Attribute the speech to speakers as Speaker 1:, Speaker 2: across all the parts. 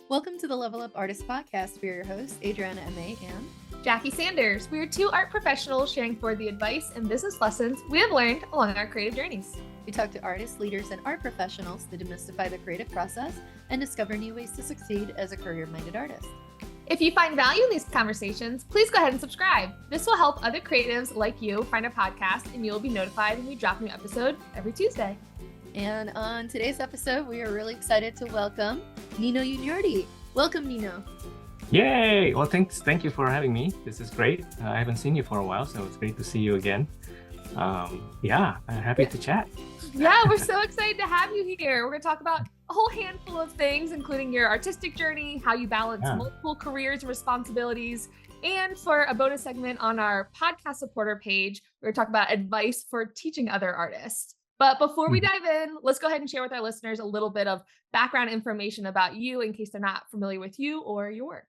Speaker 1: Welcome to the Level Up Artist Podcast. We're your hosts, Adriana M.A. and
Speaker 2: Jackie Sanders. We are two art professionals sharing for the advice and business lessons we have learned along our creative journeys.
Speaker 1: We talk to artists, leaders, and art professionals to demystify the creative process and discover new ways to succeed as a career-minded artist.
Speaker 2: If you find value in these conversations, please go ahead and subscribe. This will help other creatives like you find our podcast, and you will be notified when we drop a new episode every Tuesday.
Speaker 1: And on today's episode, we are really excited to welcome Nino Yuniardi. Welcome, Nino.
Speaker 3: Yay! Well, thank you for having me. This is great. I haven't seen you for a while, so it's great to see you again. I'm happy to chat.
Speaker 2: Yeah, we're so excited to have you here. We're going to talk about a whole handful of things, including your artistic journey, how you balance multiple careers and responsibilities. And for a bonus segment on our podcast supporter page, we're going to talk about advice for teaching other artists. But before we dive in, let's go ahead and share with our listeners a little bit of background information about you in case they're not familiar with you or your work.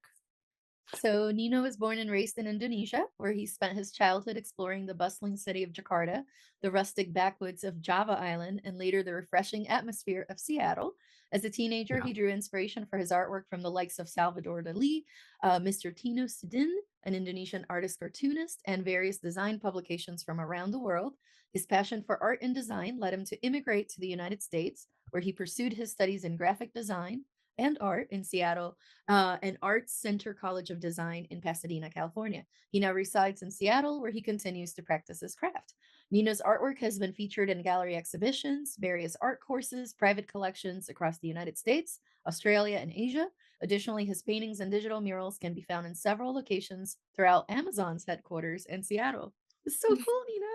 Speaker 1: So Nino was born and raised in Indonesia, where he spent his childhood exploring the bustling city of Jakarta, the rustic backwoods of Java Island, and later the refreshing atmosphere of Seattle. As a teenager, he drew inspiration for his artwork from the likes of Salvador Dali, Mr. Tino Sudin, an Indonesian artist cartoonist, and various design publications from around the world. His passion for art and design led him to immigrate to the United States, where he pursued his studies in graphic design and art in Seattle, and Arts Center College of Design in Pasadena, California. He now resides in Seattle, where he continues to practice his craft. Nino's artwork has been featured in gallery exhibitions, various art courses, private collections across the United States, Australia, and Asia. Additionally, his paintings and digital murals can be found in several locations throughout Amazon's headquarters in Seattle. It's so cool, Nino.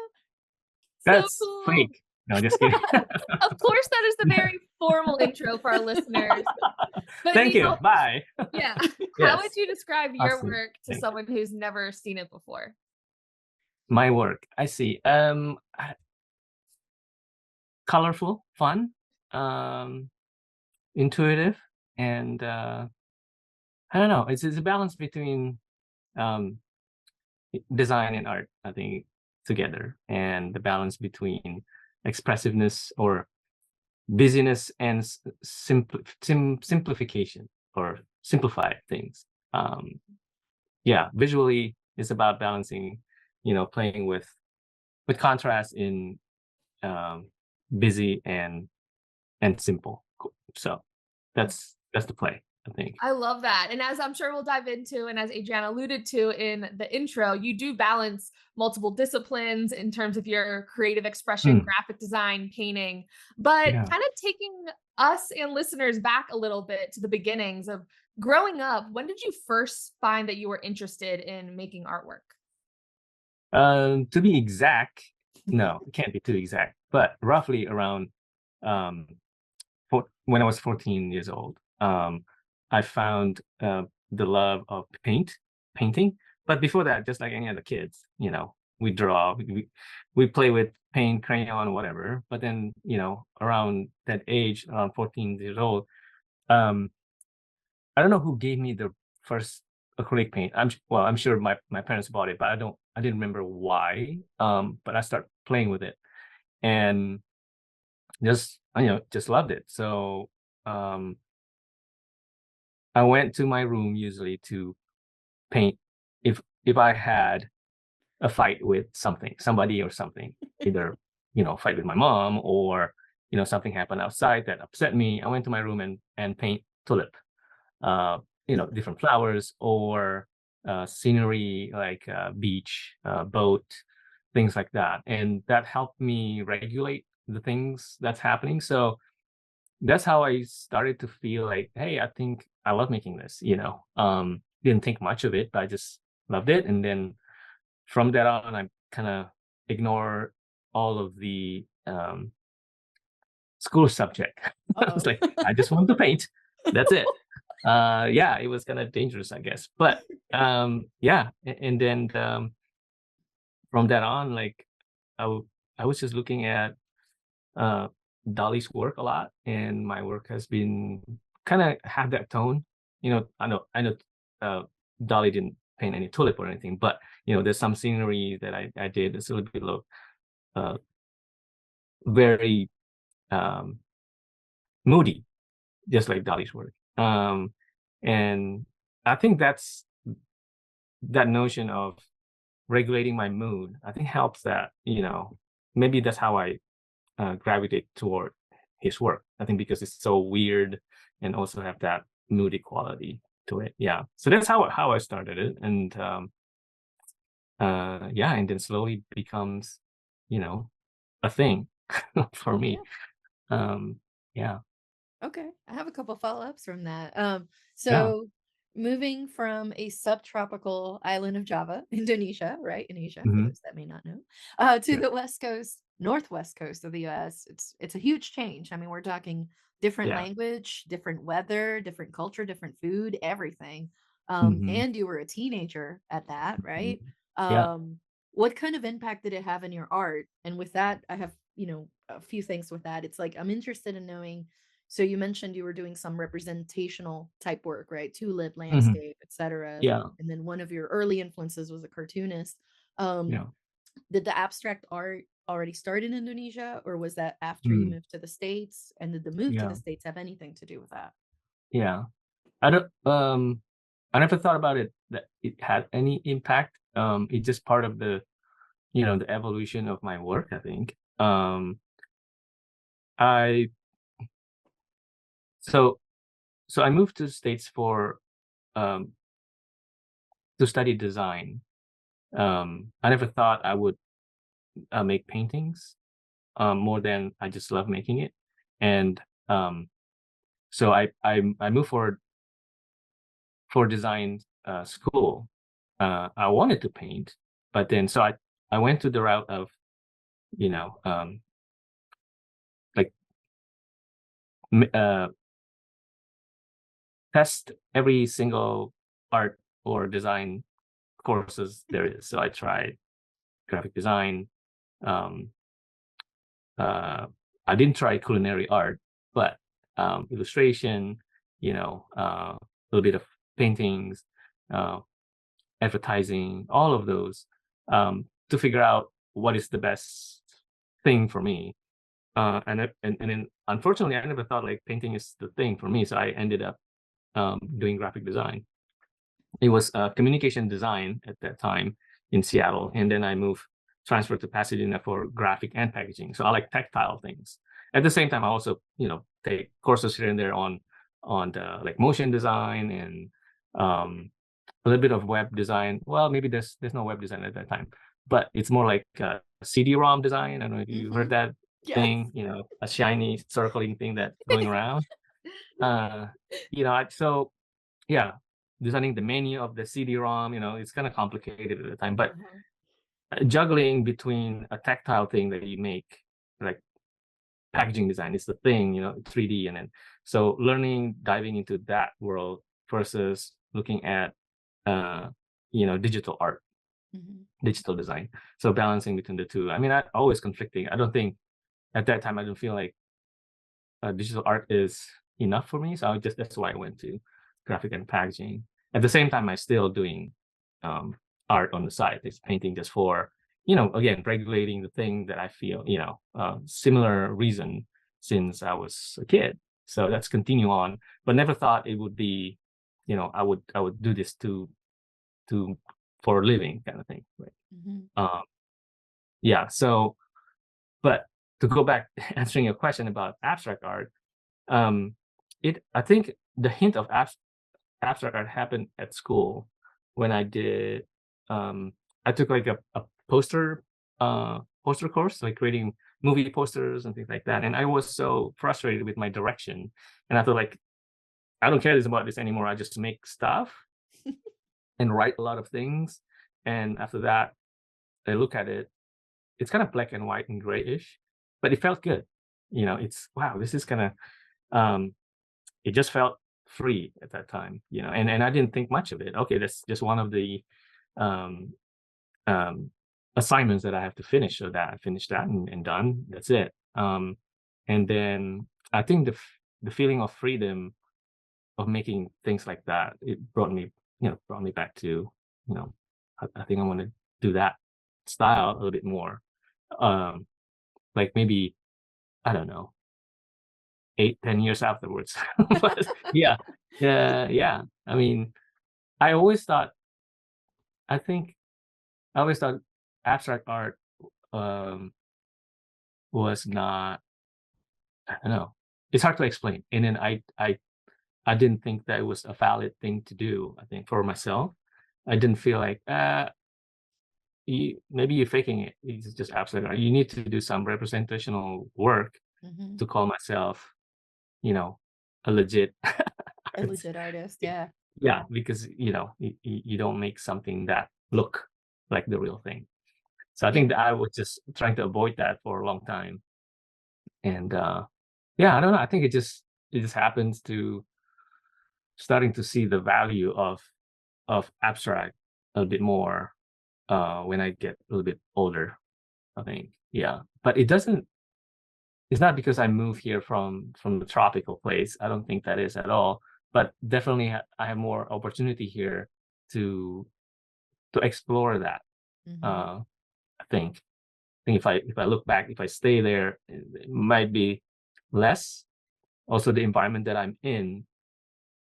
Speaker 3: That's
Speaker 2: so cool.
Speaker 3: fake. No, just kidding.
Speaker 2: Of course, that is the very formal intro for our listeners. But
Speaker 3: Thank
Speaker 2: Nino,
Speaker 3: you. Bye.
Speaker 2: Yeah.
Speaker 3: Yes.
Speaker 2: How would you describe your
Speaker 3: Awesome.
Speaker 2: work to someone who's never seen it before?
Speaker 3: My work. I see. Colorful, fun, intuitive, and I don't know. It's a balance between design and art, I think, together, and the balance between expressiveness or busyness and simplification or simplified things. Visually it's about balancing, playing with contrast in busy and simple. So that's the play, I think.
Speaker 2: I love that. And as I'm sure we'll dive into, and as Adriana alluded to in the intro, you do balance multiple disciplines in terms of your creative expression, graphic design, painting, but kind of taking us and listeners back a little bit to the beginnings of growing up. When did you first find that you were interested in making artwork?
Speaker 3: To be exact, no, it can't be too exact, but roughly around when I was 14 years old, I found the love of painting. But before that, just like any other kids, we draw, we play with paint, crayon, whatever. But then, around that age, around 14 years old, I don't know who gave me the first acrylic paint. I'm sure my parents bought it, but I didn't remember why. But I started playing with it and just loved it. So I went to my room usually to paint if I had a fight with somebody or something, either fight with my mom or something happened outside that upset me. I went to my room and paint tulip, different flowers or scenery like beach, boat, things like that, and that helped me regulate the things that's happening. So that's how I started to feel like, hey, I think I love making this, didn't think much of it, but I just loved it. And then from that on, I kind of ignore all of the school subject. I was like, I just want to paint. That's it. It was kind of dangerous, I guess. But and then from that on, like I was just looking at Dali's work a lot, and my work has been kind of have that tone. I know Dali didn't paint any tulip or anything, but there's some scenery that I did. It's a little bit of very moody, just like Dali's work. And I think that notion of regulating my mood, I think helps that, maybe that's how I gravitate toward his work. I think because it's so weird and also have that moody quality to it. Yeah. So that's how I started it. And yeah, and then slowly becomes, a thing for me.
Speaker 1: Yeah.
Speaker 3: Yeah.
Speaker 1: Okay. I have a couple follow-ups from that.
Speaker 3: Yeah.
Speaker 1: So moving from a subtropical island of Java, Indonesia, right? In Asia, for
Speaker 3: Hmm.
Speaker 1: those that may not know, to
Speaker 3: Yeah.
Speaker 1: the west coast, northwest coast of the US. It's a huge change. I mean, we're talking different
Speaker 3: Yeah.
Speaker 1: language, different weather, different culture, different food, everything.
Speaker 3: Hmm.
Speaker 1: And you were a teenager at that, right?
Speaker 3: Yeah.
Speaker 1: Um, what kind of impact did it have in your art? And with that, I have, a few things with that. It's like I'm interested in knowing, so you mentioned you were doing some representational type work, right? Tulip,
Speaker 3: Hmm.
Speaker 1: landscape, etc.
Speaker 3: Yeah.
Speaker 1: And then one of your early influences was a cartoonist. Um,
Speaker 3: Yeah.
Speaker 1: did the abstract art already start in Indonesia, or was that after you
Speaker 3: Mm,
Speaker 1: moved to the States? And did the move to the
Speaker 3: yeah.
Speaker 1: States have anything to do with that?
Speaker 3: Yeah. I don't I never thought about it that it had any impact. It's just part of the evolution of my work, I think. I so so I moved to the States for um to study design. I never thought I would make paintings more than I just love making it. And um so I moved for design school. I wanted to paint, but then so I went to the route of you know like m- uh, test every single art or design courses there is. So I tried graphic design. Um, I didn't try culinary art, but illustration. A little bit of paintings, uh, advertising, all of those, to figure out what is the best thing for me. And then unfortunately, I never thought like painting is the thing for me. So I ended up doing graphic design. It was communication design at that time in Seattle, and then I moved transferred to Pasadena for graphic and packaging. So I like tactile things. At the same time, I also take courses here and there on the like motion design and a little bit of web design. Well, maybe there's no web design at that time, but it's more like CD-ROM design. I don't know if you
Speaker 1: Mm-hmm.
Speaker 3: heard that
Speaker 1: Yes.
Speaker 3: thing, a shiny circling thing that's going around. Uh, so yeah, designing the menu of the CD-ROM, it's kind of complicated at the time, but
Speaker 1: Uh-huh.
Speaker 3: juggling between a tactile thing that you make, like packaging design is the thing, 3D, and then so learning, diving into that world versus looking at, uh, digital art,
Speaker 1: Mhm.
Speaker 3: digital design. So balancing between the two. I mean, I always conflicting. I don't think at that time I don't feel like digital art is enough for me. So that's why I went to graphic and packaging. At the same time, I still doing um, art on the side. It's painting just for, again, regulating the thing that I feel, similar reason since I was a kid. So that's continue on, but never thought it would be, I would do this to for a living kind of thing. Right.
Speaker 1: Mhm.
Speaker 3: Um, yeah. So, but to go back answering your question about abstract art, um, I think the hint of abstract art happened at school when um, I took like a poster course, like creating movie posters and things like that. And I was so frustrated with my direction. And I thought like, I don't care about this anymore. I just make stuff and write a lot of things. And after that, I look at it, it's kind of black and white and grayish, but it felt good. It's wow, this is kind of um it just felt free at that time, and I didn't think much of it. Okay, that's just one of the um, um, assignments that I have to finish. So that I finished that and done. That's it. And then I think the feeling of freedom of making things like that, it brought me back to, I think I want to do that style a little bit more. Um, like maybe I don't know, 8, 10 years afterwards. But yeah, yeah. I mean, I always thought, I think, I always thought abstract art um, was not, I don't know, it's hard to explain. And then I didn't think that it was a valid thing to do. I think for myself, I didn't feel like, maybe you're faking it. It's just abstract art. You need to do some representational work
Speaker 1: Mhm.
Speaker 3: to call myself, you know, a legit
Speaker 1: A
Speaker 3: artist.
Speaker 1: legit artist, yeah.
Speaker 3: Yeah, because you don't make something that look like the real thing. So I think
Speaker 1: Yeah.
Speaker 3: that I was just trying to avoid that for a long time. And yeah, I don't know. I think it just happens to starting to see the value of abstract a bit more when I get a little bit older, I think. Yeah. But it's not because I moved here from the tropical place. I don't think that is at all. But definitely I have more opportunity here to to explore that.
Speaker 1: Mhm.
Speaker 3: Uh I think. I think if I look back, if I stay there, it might be less. Also the environment that I'm in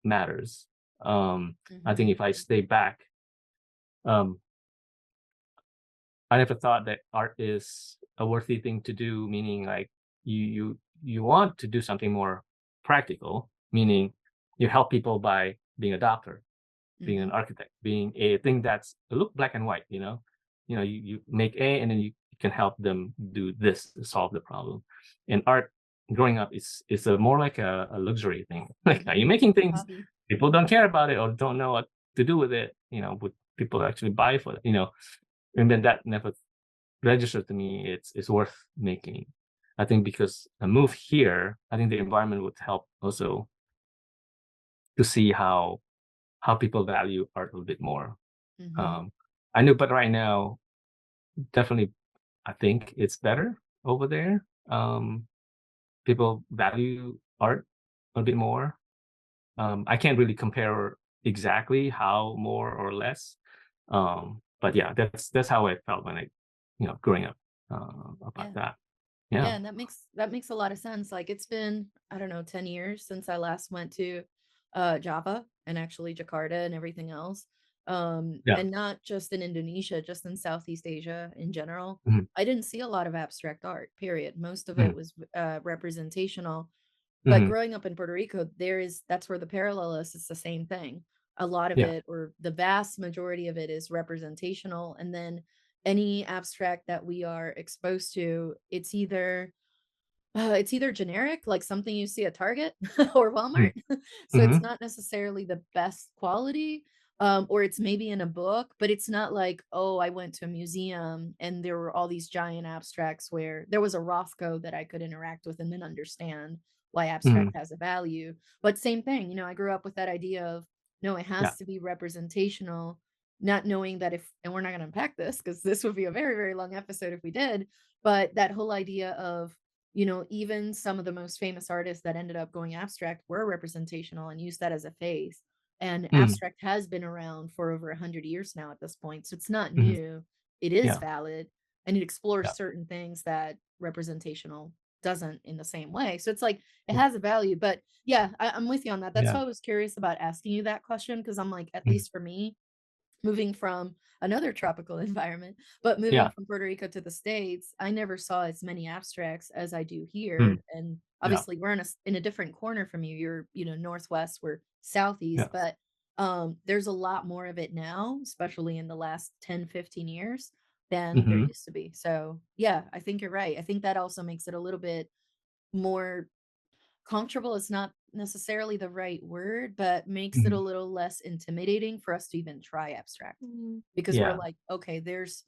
Speaker 3: matters. I think
Speaker 1: Mhm.
Speaker 3: if I stay back, um I never thought that art is a worthy thing to do, meaning like you want to do something more practical, meaning you help people by being a doctor, being an
Speaker 1: Mhm.
Speaker 3: architect, being a thing that's look black and white, you know. You make A and then you can help them do this to solve the problem. And art growing up is a more like a luxury thing. Like are you
Speaker 1: Mhm.
Speaker 3: making things
Speaker 1: Hobby.
Speaker 3: people don't care about it or don't know what to do with it, would people actually buy for it, and then that never registered to me it's worth making. I think because a move here, I think the environment would help also to see how people value art a little bit more.
Speaker 1: Mhm.
Speaker 3: Um, I know, but right now, definitely, I think it's better over there. People value art a bit more. I can't really compare exactly how more or less, but yeah, that's how I felt when I, growing up about
Speaker 1: Yeah.
Speaker 3: that. Yeah,
Speaker 1: Yeah, and that makes a lot of sense. Like it's been, I don't know, 10 years since I last went to Java and actually Jakarta and everything else.
Speaker 3: yeah,
Speaker 1: And not just in Indonesia, just in Southeast Asia in general.
Speaker 3: mhm,
Speaker 1: I didn't see a lot of abstract art, period. Most of it
Speaker 3: mhm,
Speaker 1: was representational. But
Speaker 3: mhm,
Speaker 1: growing up in Puerto Rico, that's where the parallel is. It's the same thing. A lot of
Speaker 3: yeah,
Speaker 1: it, or the vast majority of it, is representational. And then any abstract that we are exposed to, it's either generic, like something you see at Target or
Speaker 3: mhm,
Speaker 1: Walmart. So it's
Speaker 3: mhm,
Speaker 1: not necessarily the best quality, or it's maybe in a book, but it's not like, oh, I went to a museum and there were all these giant abstracts where there was a Rothko that I could interact with and then understand why abstract
Speaker 3: mhm,
Speaker 1: has a value. But same thing, I grew up with that idea of no, it
Speaker 3: yeah,
Speaker 1: has to be representational, not knowing that if, and we're not going to unpack this because this would be a very, very long episode if we did, but that whole idea of even some of the most famous artists that ended up going abstract were representational and used that as a phase. And
Speaker 3: mhm,
Speaker 1: abstract has been around for over 100 years now at this point. So it's not
Speaker 3: mhm,
Speaker 1: new. It is
Speaker 3: yeah,
Speaker 1: valid and it explores
Speaker 3: yeah,
Speaker 1: certain things that representational doesn't in the same way. So it's like it
Speaker 3: mm,
Speaker 1: has a value. But yeah, I'm with you on that. That's
Speaker 3: yeah,
Speaker 1: why I was curious about asking you that question because I'm like, at
Speaker 3: mhm,
Speaker 1: least for me, moving from another tropical environment, but moving
Speaker 3: yeah,
Speaker 1: from Puerto Rico to the States, I never saw as many abstracts as I do
Speaker 3: mm,
Speaker 1: here. And
Speaker 3: yeah,
Speaker 1: obviously we're in a different corner from you. You're, northwest, we're southeast,
Speaker 3: yeah,
Speaker 1: but there's a lot more of it now, especially in the last 10-15 years than there
Speaker 3: mhm,
Speaker 1: used to be. So yeah, I think you're right. I think that also makes it a little bit more comfortable is not necessarily the right word, but makes it a
Speaker 3: mhm,
Speaker 1: little less intimidating for us to even try abstract
Speaker 2: Mhm.
Speaker 1: because we're
Speaker 3: yeah,
Speaker 1: like, okay, there's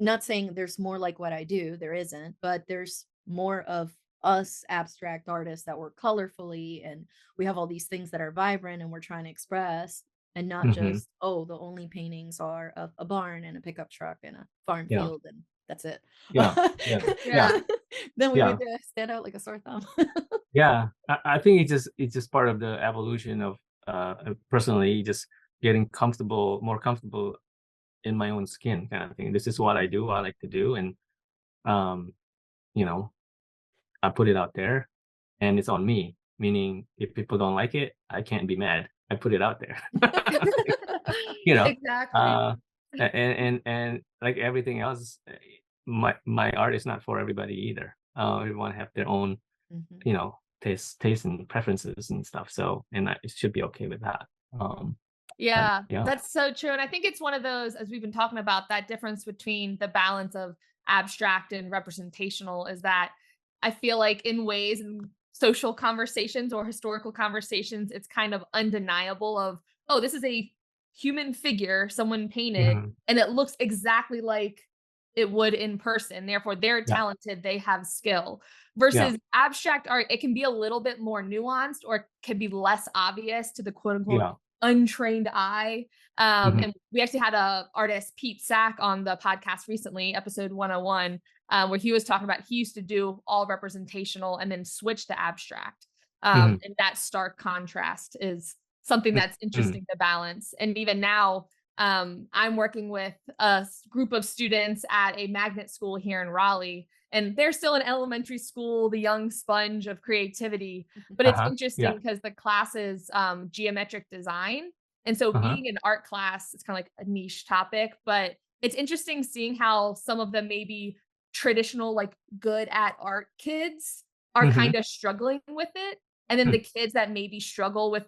Speaker 1: not saying there's more like what I do, there isn't, but there's more of us abstract artists that work colorfully and we have all these things that are vibrant and we're trying to express and not
Speaker 3: mhm,
Speaker 1: just, oh, the only paintings are of a barn and a pickup truck and a farm
Speaker 3: yeah,
Speaker 1: field and that's it.
Speaker 3: yeah, yeah, yeah,
Speaker 2: Yeah.
Speaker 1: Then we
Speaker 3: yeah.
Speaker 1: would stand out like a sore thumb.
Speaker 3: Yeah, I think it's just part of the evolution of personally just getting more comfortable in my own skin kind of thing. This is what I
Speaker 1: Mhm.
Speaker 3: do, I like to do, and um, you know, I put it out there, and it's on me. meaning if people don't like it, I can't be mad. I put it out there. You know,
Speaker 2: Exactly.
Speaker 3: uh, and like everything else, my art is not for everybody either. Everyone have their own,
Speaker 1: Mhm.
Speaker 3: you know, taste and preferences and stuff. So, and it should be okay with that. But
Speaker 2: Yeah,
Speaker 3: yeah,
Speaker 2: that's so true. And I think it's one of those, as we've been talking about, that difference between the balance of abstract and representational is that I feel like in ways in social conversations or historical conversations, it's kind of undeniable of, oh, this is a human figure someone painted
Speaker 3: mhm,
Speaker 2: and it looks exactly like it would in person. Therefore, they're
Speaker 3: yeah,
Speaker 2: talented, they have skill.
Speaker 3: yeah,
Speaker 2: Versus abstract art, it can be a little bit more nuanced or it can be less obvious to the quote unquote
Speaker 3: yeah,
Speaker 2: untrained eye.
Speaker 3: mhm,
Speaker 2: And we actually had a artist, Pete Sack, on the podcast recently, episode 101, where he was talking about he used to do all representational and then switch to abstract.
Speaker 3: mhm,
Speaker 2: And that stark contrast is something that's
Speaker 3: mhm,
Speaker 2: interesting to balance. And even now, I'm working with a group of students at a magnet school here in Raleigh, and they're still in elementary school, the young sponge of creativity. But it's
Speaker 3: yeah,
Speaker 2: interesting because the class is geometric design. And so
Speaker 3: uh-huh,
Speaker 2: being an art class, it's kind of like a niche topic, but it's interesting seeing how some of the maybe traditional, like good at art kids are
Speaker 3: mhm,
Speaker 2: kind of struggling with it. And then the
Speaker 3: mm.
Speaker 2: kids that maybe struggle with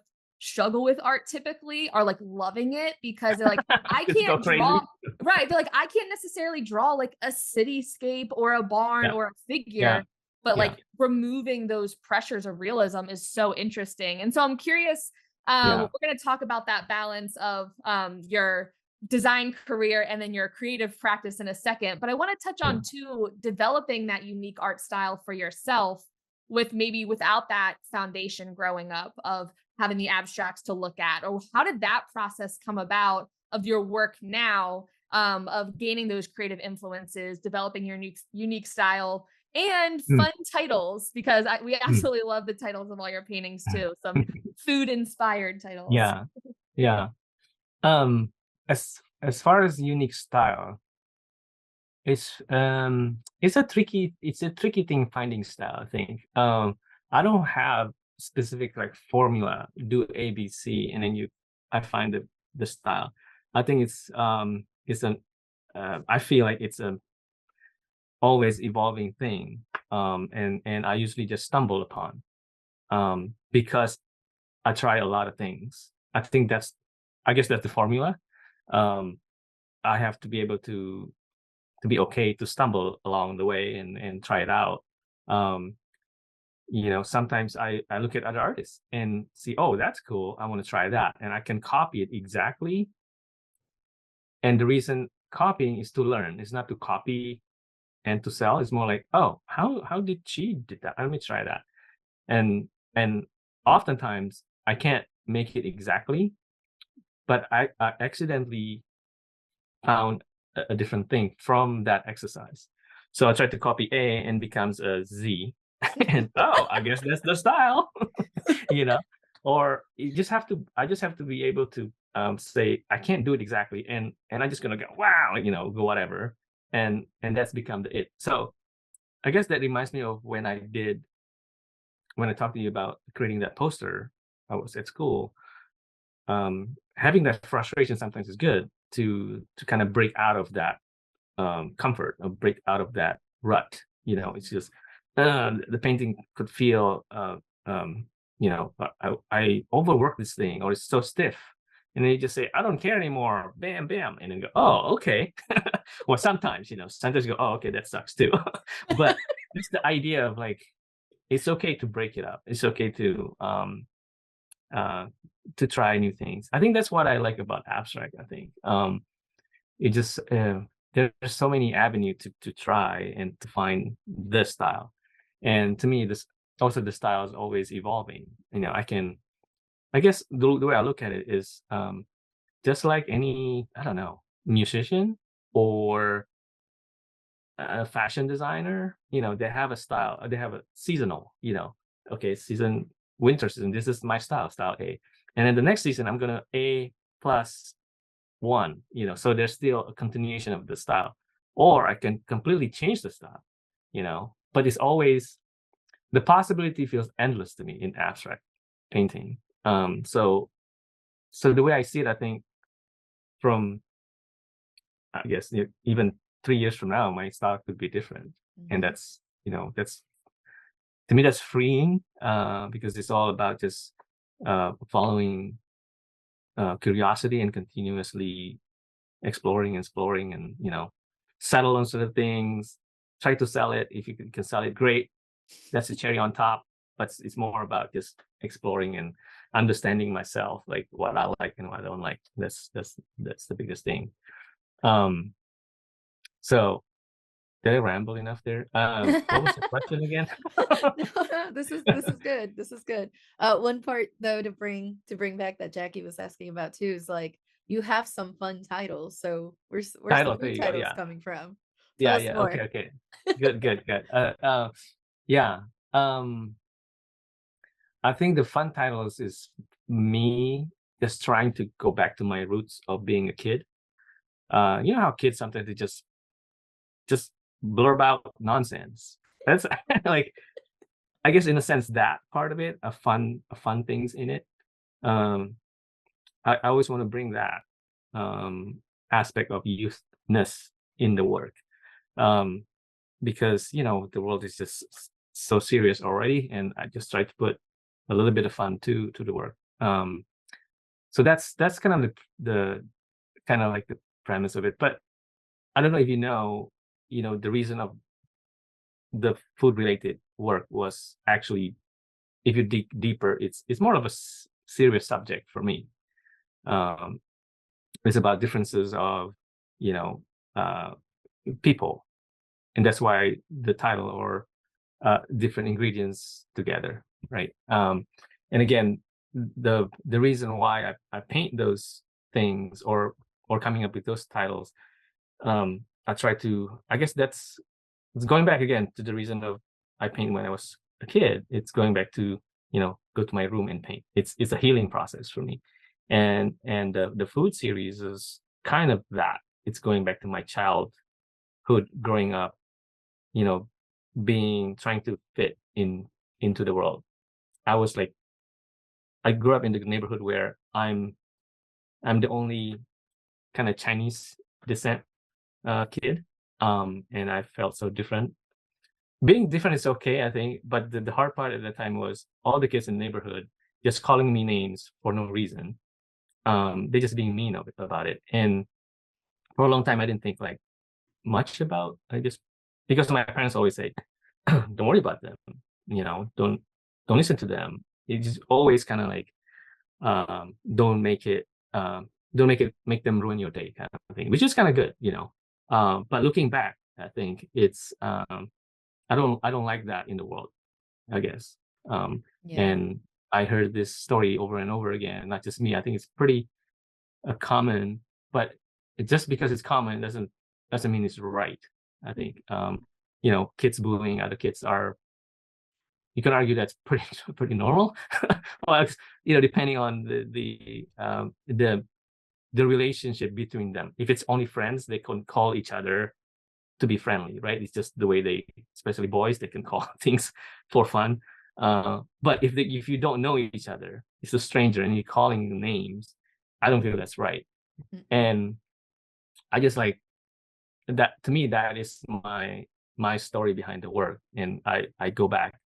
Speaker 2: art typically are like loving it because they're like, I
Speaker 3: Just go
Speaker 2: can't draw.
Speaker 3: crazy.
Speaker 2: Right. They're like, I can't necessarily draw like a cityscape or a barn
Speaker 3: Yeah,
Speaker 2: or a
Speaker 3: yeah,
Speaker 2: figure, but
Speaker 3: yeah,
Speaker 2: like removing those pressures of realism is so interesting. And so I'm curious,
Speaker 3: yeah,
Speaker 2: we're going to talk about that balance of your design career and then your creative practice in a second. But I want to touch
Speaker 3: yeah,
Speaker 2: on too, developing that unique art style for yourself with maybe without that foundation growing up of having the abstracts to look at, or how did that process come about of your work now, of gaining those creative influences, developing your unique style and
Speaker 3: mm,
Speaker 2: fun titles, because we
Speaker 3: mm.
Speaker 2: absolutely love the titles of all your paintings too, some food inspired titles.
Speaker 3: Yeah, yeah. Um, as far as unique style, it's a tricky thing finding style, I think. I don't have specific like formula, do A, B, C, and then I find the style. I think it's an I feel like it's a always evolving thing. And I usually just stumble upon because I try a lot of things. I guess that's the formula. Um, I have to be able to be okay to stumble along the way and try it out. Um, sometimes I look at other artists and see, oh, that's cool. I want to try that, and I can copy it exactly. And the reason copying is to learn. It's not to copy and to sell. It's more like, oh, how did she did that? Let me try that. And oftentimes I can't make it exactly, but I accidentally found a different thing from that exercise. So I tried to copy A and becomes a Z. And oh, I guess that's the style, you know. Or I just have to be able to say I can't do it exactly, and I'm just gonna go wow, go whatever, and that's become the it. So I guess that reminds me of when I talked to you about creating that poster. I was at school. Having that frustration sometimes is good to kind of break out of that comfort or break out of that rut. It's just the painting could feel, I overwork this thing or it's so stiff. And then you just say, I don't care anymore. Bam, bam. And then go, oh, okay. Or sometimes you go, oh, okay, that sucks too. But it's the idea of like, it's okay to break it up. It's okay uh, to try new things. I think that's what I like about abstract. I think it just there's so many avenues to try and to find the style, and to me, this also the style is always evolving. I guess the way I look at it is just like any, I don't know, musician or a fashion designer. They have a style. They have a seasonal. Okay, winter season. This is my style A, and then the next season I'm gonna A plus one. So there's still a continuation of the style, or I can completely change the style. But it's always the possibility feels endless to me in abstract painting. So the way I see it, I think from, I guess, even 3 years from now, my style could be different, and
Speaker 1: Mhm.
Speaker 3: that's, that's, to me, that's freeing, because it's all about just following curiosity and continuously exploring and settle on certain things, try to sell it. If you can sell it, great, that's the cherry on top. But it's more about just exploring and understanding myself, like what I like and what I don't like. That's the biggest thing. um so did I ramble enough there? What was the question again?
Speaker 1: No, this is good. This is good. One part though to bring back that Jackie was asking about too is like you have some fun titles. So where's the
Speaker 3: Title, there
Speaker 1: food
Speaker 3: you go.
Speaker 1: titles
Speaker 3: Yeah,
Speaker 1: coming from? Tell
Speaker 3: yeah,
Speaker 1: us
Speaker 3: yeah. Okay,
Speaker 1: more.
Speaker 3: okay. Good. Yeah. I think the fun titles is me just trying to go back to my roots of being a kid. You know how kids sometimes they just blurb out nonsense. That's like, I guess, in a sense, that part of it, a fun things in it. Um, I always want to bring that aspect of youthness in the work, um, because the world is just so serious already, and I just try to put a little bit of fun to the work. So that's kind of the kind of like the premise of it. But I don't know if the reason of the food related work was actually, if you dig deeper, it's more of a serious subject for me. Um, it's about differences of you know uh, people, and that's why the title, or different ingredients together, right? And again, the reason why I paint those things, or coming up with those titles, I try to, I guess that's, it's going back again to the reason of I paint when I was a kid. It's going back to, go to my room and paint. It's a healing process for me. And the food series is kind of that. It's going back to my childhood, growing up, you know, trying to fit into the world. I was like, I grew up in the neighborhood where I'm the only kind of Chinese descent kid. And I felt so different. Being different is okay, I think, but the hard part at the time was all the kids in the neighborhood just calling me names for no reason. They just being mean about it. And for a long time I didn't think like much about, I just, because my parents always say, don't worry about them, don't listen to them. It's always kind of like, don't make it, make them ruin your day, kind of thing, which is kind of good. But looking back, I think it's, I don't like that in the world, I guess.
Speaker 1: Yeah.
Speaker 3: And I heard this story over and over again, not just me. I think it's pretty common, but just because it's common doesn't mean it's right. I think, kids bullying other kids are, you can argue that's pretty pretty normal. Well, depending on the relationship between them. If it's only friends, they can call each other to be friendly, right? It's just the way they, especially boys, they can call things for fun. But if you don't know each other, it's a stranger and you're calling names, I don't feel that's right.
Speaker 1: Mm-mm.
Speaker 3: And I just like that. To me, that is my story behind the work, and I go back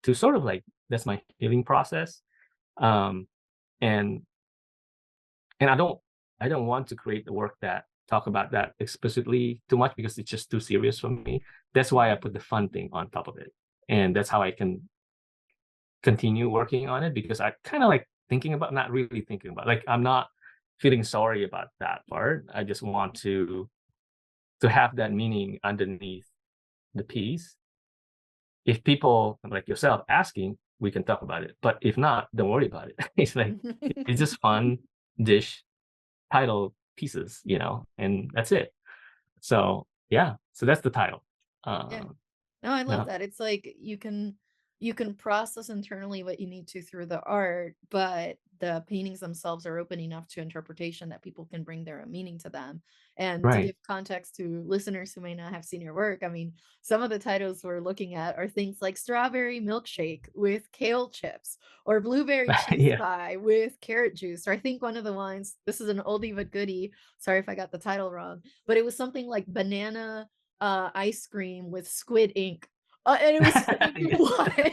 Speaker 3: to sort of like, that's my healing process. Um, and and I don't want to create the work that talk about that explicitly too much, because it's just too serious for me. That's why I put the fun thing on top of it, and that's how I can continue working on it, because I kind of like thinking about, not really thinking about, like, I'm not feeling sorry about that part. I just want to have that meaning underneath the piece. If people like yourself asking, we can talk about it, but if not, don't worry about it. It's like, it's just fun dish title pieces, and that's it. So yeah, so that's the title.
Speaker 1: Yeah.
Speaker 3: Um,
Speaker 1: No, I love
Speaker 3: yeah,
Speaker 1: that. It's like you can you can process internally what you need to through the art, but the paintings themselves are open enough to interpretation that people can bring their own meaning to them. And to
Speaker 3: Right.
Speaker 1: give context to listeners who may not have seen your work, I mean, some of the titles we're looking at are things like strawberry milkshake with kale chips, or blueberry cheese
Speaker 3: Yeah.
Speaker 1: pie with carrot juice. Or I think one of the lines, this is an oldie but goodie. Sorry if I got the title wrong, but it was something like banana ice cream with squid ink. And it was
Speaker 3: Yeah.
Speaker 1: what?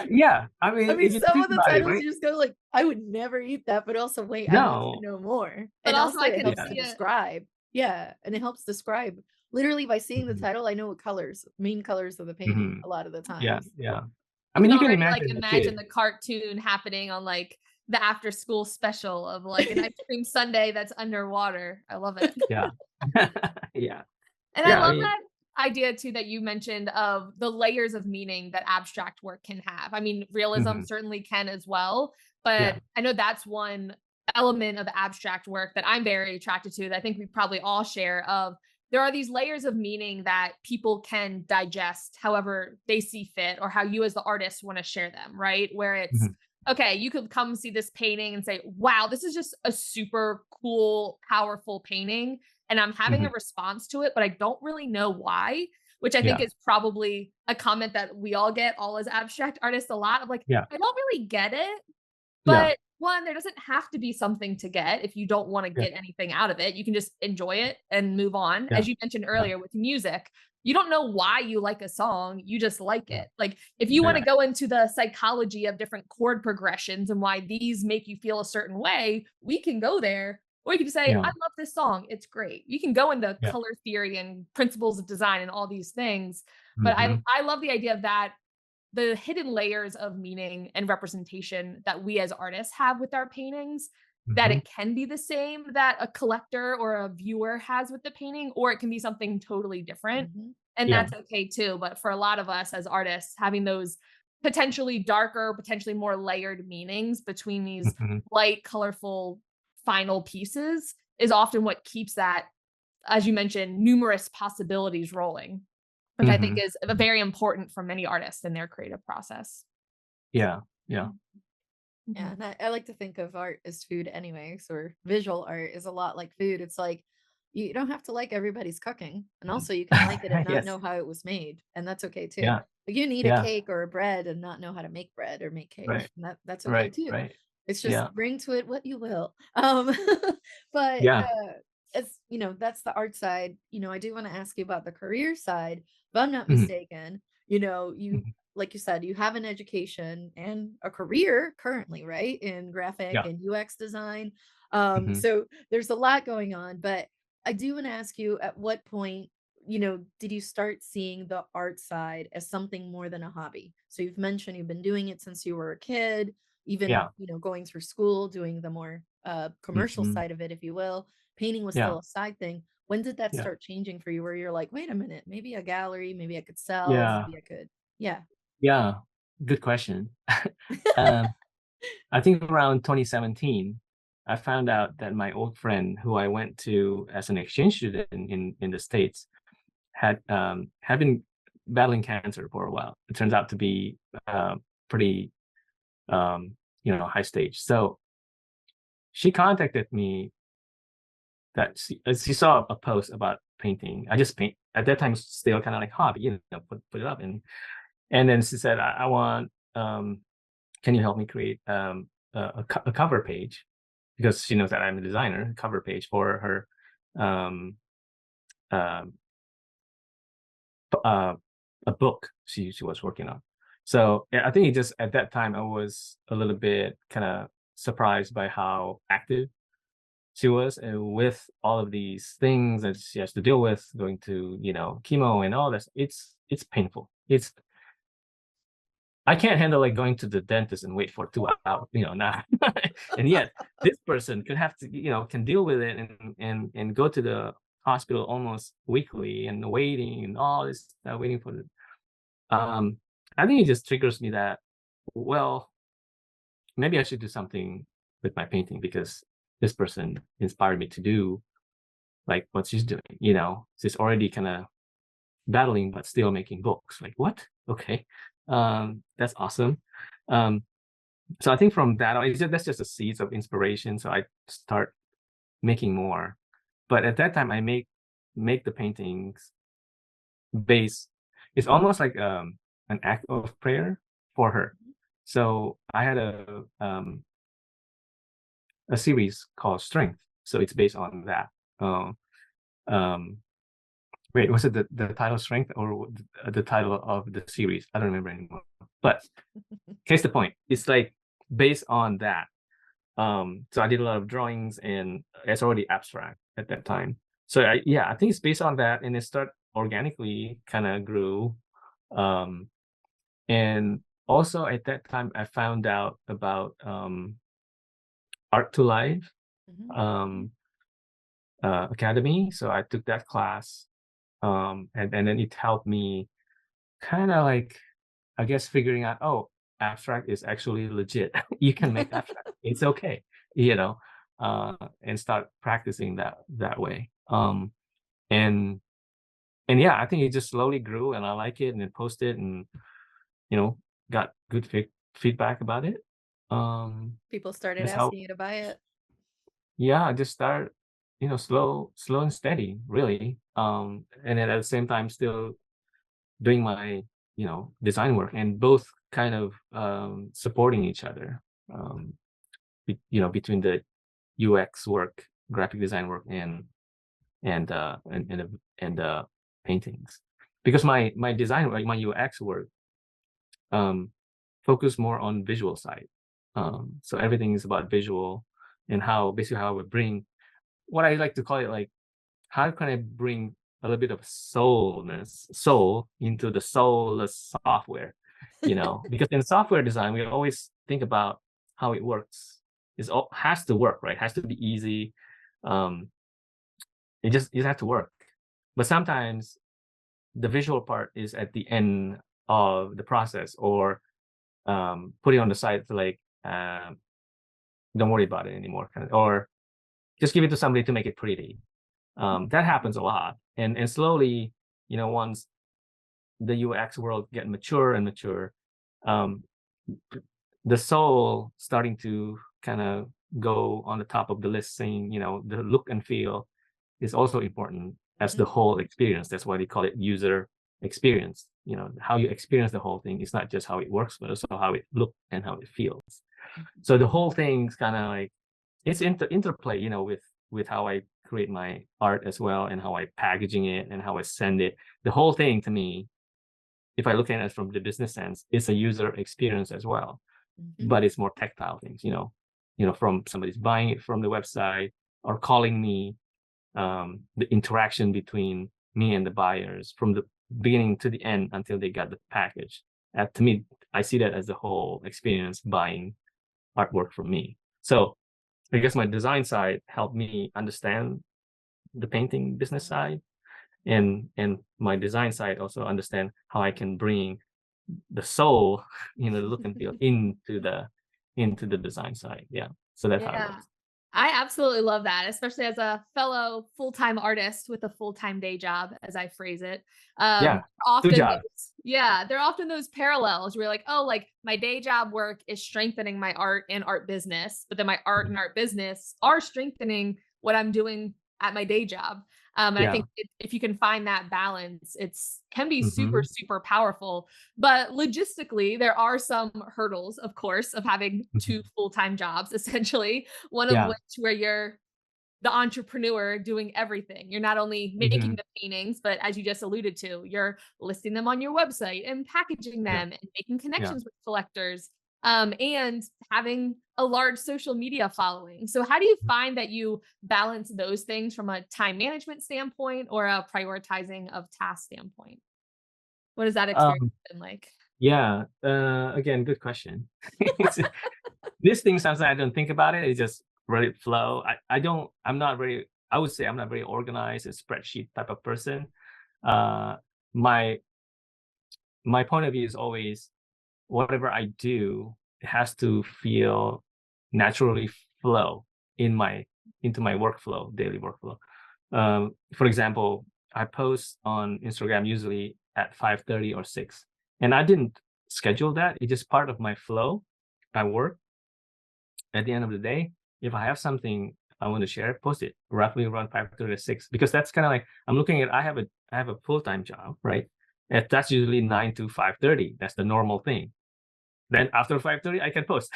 Speaker 3: Yeah. I
Speaker 1: I
Speaker 3: mean,
Speaker 1: mean,
Speaker 3: if you
Speaker 1: some
Speaker 3: think
Speaker 1: of the
Speaker 3: about it,
Speaker 1: titles
Speaker 3: right?
Speaker 1: you just go like, I would never eat that, but also wait, I need to
Speaker 3: No.
Speaker 1: know more.
Speaker 2: But
Speaker 1: And
Speaker 2: also,
Speaker 1: also
Speaker 2: I
Speaker 1: it
Speaker 2: could
Speaker 1: helps
Speaker 3: Yeah.
Speaker 1: to
Speaker 2: see it.
Speaker 1: describe. Yeah, and it helps describe. Literally by seeing the
Speaker 3: Mhm.
Speaker 1: title, I know what colors, main colors of the painting
Speaker 3: Mhm.
Speaker 1: a lot of the
Speaker 3: Yeah.
Speaker 1: times.
Speaker 3: Yeah. I
Speaker 2: You
Speaker 3: mean,
Speaker 2: can
Speaker 3: you can
Speaker 2: already like
Speaker 3: imagine the
Speaker 2: imagine
Speaker 3: kid.
Speaker 2: the cartoon happening on like the after school special of like an ice cream sundae that's underwater. I love it.
Speaker 3: Yeah. Yeah.
Speaker 2: And I
Speaker 3: Yeah. I
Speaker 2: love
Speaker 3: mean,
Speaker 2: that idea too that you mentioned of the layers of meaning that abstract work can have. I mean, realism
Speaker 3: mhm.
Speaker 2: certainly can as well,
Speaker 3: Yeah.
Speaker 2: but I know that's one element of abstract work that I'm very attracted to that I think we probably all share of there are these layers of meaning that people can digest however they see fit or how you as the artist want to share them, right? Where it's
Speaker 3: Mhm.
Speaker 2: okay, you could come see this painting and say, "Wow, this is just a super cool, powerful painting." And I'm having a
Speaker 3: Mhm.
Speaker 2: response to it, but I don't really know why, which I think
Speaker 3: Yeah.
Speaker 2: is probably a comment that we all get all as abstract artists a lot of like,
Speaker 3: Yeah.
Speaker 2: I don't really get it,
Speaker 3: Yeah.
Speaker 2: but one, there doesn't have to be something to get if you don't want to
Speaker 3: Yeah.
Speaker 2: get anything out of it. You can just enjoy it and move on.
Speaker 3: Yeah.
Speaker 2: As you mentioned
Speaker 3: Yeah.
Speaker 2: earlier with music, you don't know why you like a song, you just like
Speaker 3: Yeah.
Speaker 2: it. Like if you want to
Speaker 3: Yeah.
Speaker 2: go into the psychology of different chord progressions and why these make you feel a certain way, we can go there. Or you can say, I
Speaker 3: Yeah.
Speaker 2: love this song. It's great. You can go into
Speaker 3: Yeah.
Speaker 2: color theory and principles of design and all these things. But I,
Speaker 3: Mhm.
Speaker 2: I love the idea of that the hidden layers of meaning and representation that we as artists have with our paintings that
Speaker 3: Mhm.
Speaker 2: it can be the same that a collector or a viewer has with the painting or it can be something totally different
Speaker 1: Mhm.
Speaker 2: and
Speaker 3: Yeah.
Speaker 2: that's okay too but for a lot of us as artists having those potentially darker potentially more layered meanings between these
Speaker 3: Mhm.
Speaker 2: light colorful final pieces is often what keeps that as you mentioned numerous possibilities rolling which I think
Speaker 3: Mhm.
Speaker 2: is
Speaker 3: Mhm.
Speaker 2: very important for many artists in their creative process.
Speaker 3: Yeah. Yeah.
Speaker 2: Mhm.
Speaker 1: Yeah,
Speaker 2: Mhm.
Speaker 1: and I like to think of art as food anyways, or visual art is a lot like food. It's like you don't have to like everybody's cooking, and also you can like it and not
Speaker 3: Yes.
Speaker 1: know how it was made, and that's okay too.
Speaker 3: Yeah.
Speaker 1: Like you can eat a
Speaker 3: Yeah.
Speaker 1: cake or a bread and not know how to make bread or make cake,
Speaker 3: Right.
Speaker 1: and that's okay
Speaker 3: Right.
Speaker 1: too.
Speaker 3: Right.
Speaker 1: It's just
Speaker 3: Yeah.
Speaker 1: bring to it what you will. But
Speaker 3: Yeah.
Speaker 1: it's that's the art side. I do want to ask you about the career side. If I'm not
Speaker 3: Mhm.
Speaker 1: mistaken, you
Speaker 3: Mhm.
Speaker 1: like you said, you have an education and a career currently, right? In graphic
Speaker 3: Yeah.
Speaker 1: and UX design.
Speaker 3: Mhm.
Speaker 1: So there's a lot going on, but I do want to ask you at what point, did you start seeing the art side as something more than a hobby? So you've mentioned you've been doing it since you were a kid, even,
Speaker 3: Yeah.
Speaker 1: going through school, doing the more commercial
Speaker 3: Mhm.
Speaker 1: side of it, if you will. Painting was
Speaker 3: Yeah.
Speaker 1: still a side thing. When did that
Speaker 3: Yeah.
Speaker 1: start changing for you where you're like, wait a minute, maybe a gallery, maybe I could sell,
Speaker 3: Yeah.
Speaker 1: maybe I could, yeah.
Speaker 3: Yeah. Good question. Um, I think around 2017, I found out that my old friend who I went to as an exchange student in the States had been battling cancer for a while. It turns out to be pretty high stage. So she contacted me that she saw a post about painting. I just paint at that time, it's still kind of like hobby, put it up and then she said, I want can you help me create a cover page because she knows that I'm a designer, cover page for her um, um, uh, a book she was working on. So yeah, I think it just at that time I was a little bit kind of surprised by how active she was and with all of these things that she has to deal with, going to chemo and all this. It's painful. I can't handle like going to the dentist and wait for 2 hours, now. And yet this person could have to, can deal with it and go to the hospital almost weekly and waiting and all this stuff, waiting for the I think it just triggers me that, well, maybe I should do something with my painting because this person inspired me to do like what she's doing. She's already kind of battling but still making books. Like, what? Okay. That's awesome. So I think from that on, that's just a seeds of inspiration. So I start making more. But at that time, I make the paintings based. It's almost like an act of prayer for her. So I had a series called Strength. So it's based on that. Um, Wait, was it the title Strength or the title of the series? I don't remember anymore. But here's the point. It's like based on that. So I did a lot of drawings and it's already abstract at that time. So I think it's based on that, and it started organically kind of grew. And also at that time I found out about Art to Life
Speaker 1: Mhm.
Speaker 3: um, Academy. So I took that class, and then it helped me kind of like, I guess, figuring out, oh, abstract is actually legit. You can make abstract. It's okay, you know, and start practicing that way. And and yeah, I think it just slowly grew, and I like it, and then posted, and got good feedback about it.
Speaker 1: People started
Speaker 3: That's how,
Speaker 1: asking you to buy it.
Speaker 3: yeah, I just start, slow and steady, really. And then at the same time, still doing my design work, and both kind of supporting each other, between the UX work, graphic design work, and paintings, because my design, like my UX work, um focus more on visual side. So everything is about visual, and basically how I would bring what I like to call it, like, how can I bring a little bit of soul into the soulless software? Because in software design, we always think about how it works. All has to work, right? Has to be easy. Um, it has to work. But sometimes the visual part is at the end of the process, or put it on the side to, like, don't worry about it anymore, or just give it to somebody to make it pretty. That happens a lot, and slowly, once the UX world get mature and mature, um, the soul starting to kind of go on the top of the list, saying, the look and feel is also important as the
Speaker 1: Mhm.
Speaker 3: whole experience. That's why they call it user experience. How you experience the whole thing is not just how it works, but also how it looks and how it feels. So the whole thing's kind of like, it's interplay, with how I create my art as well, and how I packaging it and how I send it. The whole thing, to me, if I look at it from the business sense, it's a user experience as well,
Speaker 1: Mhm.
Speaker 3: but it's more tactile things, from somebody's buying it from the website or calling me, the interaction between me and the buyers from the beginning to the end until they got the package. To me, I see that as the whole experience buying artwork from me. So I guess my design side helped me understand the painting business side, and my design side also understand how I can bring the soul, the look and feel into the design side. Yeah. So that's how it
Speaker 2: Yeah.
Speaker 3: works.
Speaker 2: I absolutely love that, especially as a fellow full-time artist with a full-time day job, as I phrase it.
Speaker 3: Yeah. Two
Speaker 2: Often
Speaker 3: jobs.
Speaker 2: there are often those parallels where you're like, oh, like my day job work is strengthening my art and art business, but then my art and art business are strengthening what I'm doing at my day job. And I
Speaker 3: Yeah.
Speaker 2: think if you can find that balance, it's can be super,
Speaker 3: Hmm.
Speaker 2: super powerful. But logistically, there are some hurdles, of course, of having two
Speaker 3: Hmm.
Speaker 2: full-time jobs, essentially. One of
Speaker 3: Yeah.
Speaker 2: which where you're the entrepreneur doing everything. You're not only making
Speaker 3: Hmm.
Speaker 2: the paintings, but as you just alluded to, you're listing them on your website and packaging
Speaker 3: Yeah.
Speaker 2: them and making
Speaker 3: Yeah.
Speaker 2: connections with collectors, and having a large social media following. So, how do you find that you balance those things from a time management standpoint or a prioritizing of task standpoint? What has that experience
Speaker 3: Um,
Speaker 2: been like?
Speaker 3: yeah. Again, good question. It's, this thing, sometimes I don't think about it. It just really flow. I would say I'm not very organized, a spreadsheet type of person. Uh, my my point of view is always, whatever I do, it has to feel naturally flow in my into my workflow, daily workflow. For example, I post on Instagram usually at 5:30 or 6. And I didn't schedule that. It's just part of my flow. I work at the end of the day. If I have something I want to share, post it roughly around 5:30 to 6, because that's kind of like I'm looking at I have a full-time job, right? And that's usually 9 to 5:30. That's the normal thing. Then after 5:30, I can post.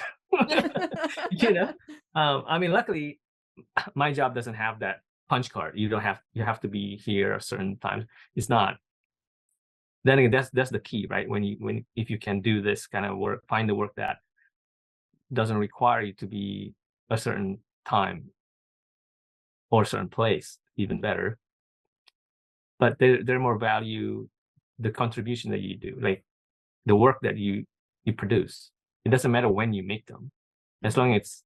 Speaker 3: You know? I mean, luckily my job doesn't have that punch card. You have to be here a certain time. It's not. Then again, that's the key, right? When if you can do this kind of work, find the work that doesn't require you to be a certain time or a certain place, even better. But they're more value the contribution that you do, like the work that you produce. It doesn't matter when you make them, as long as it's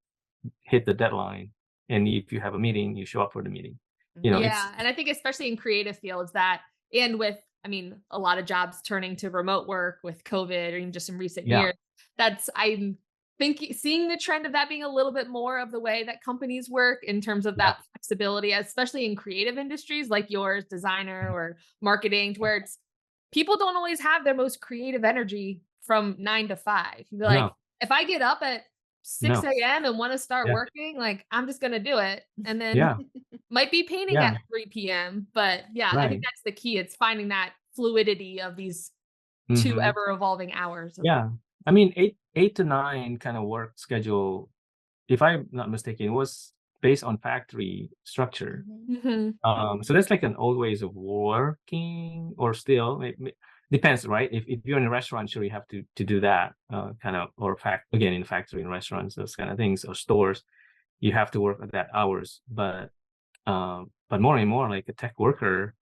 Speaker 3: hit the deadline. And if you have a meeting, you show up for the meeting. It's
Speaker 2: Yeah, and I think especially in creative fields that and with I mean, a lot of jobs turning to remote work with COVID or even just in recent
Speaker 3: yeah,
Speaker 2: years, that's I'm thinking seeing the trend of that being a little bit more of the way that companies work in terms of
Speaker 3: yeah,
Speaker 2: that flexibility, especially in creative industries like yours, designer or marketing, to where it's people don't always have their most creative energy from 9 to 5. You'd be like,
Speaker 3: no,
Speaker 2: if I get up at 6
Speaker 3: no,
Speaker 2: a.m. and want to start
Speaker 3: yeah,
Speaker 2: working, like I'm just gonna do it. And then
Speaker 3: yeah,
Speaker 2: might be painting
Speaker 3: yeah,
Speaker 2: at 3 PM, but yeah, I think
Speaker 3: right.
Speaker 2: that's the key. It's finding that fluidity of these 2
Speaker 3: Hmm.
Speaker 2: ever evolving hours of
Speaker 3: Yeah, I mean, eight to nine kind of work schedule, if I'm not mistaken, was based on factory structure.
Speaker 1: Mhm.
Speaker 2: Mhm.
Speaker 3: So that's like an old ways of working, or still depends, right? If you're in a restaurant, sure you have to do that kind of, or again in factory and restaurants, those kind of things, or stores, you have to work at that hours. But more and more like a tech worker,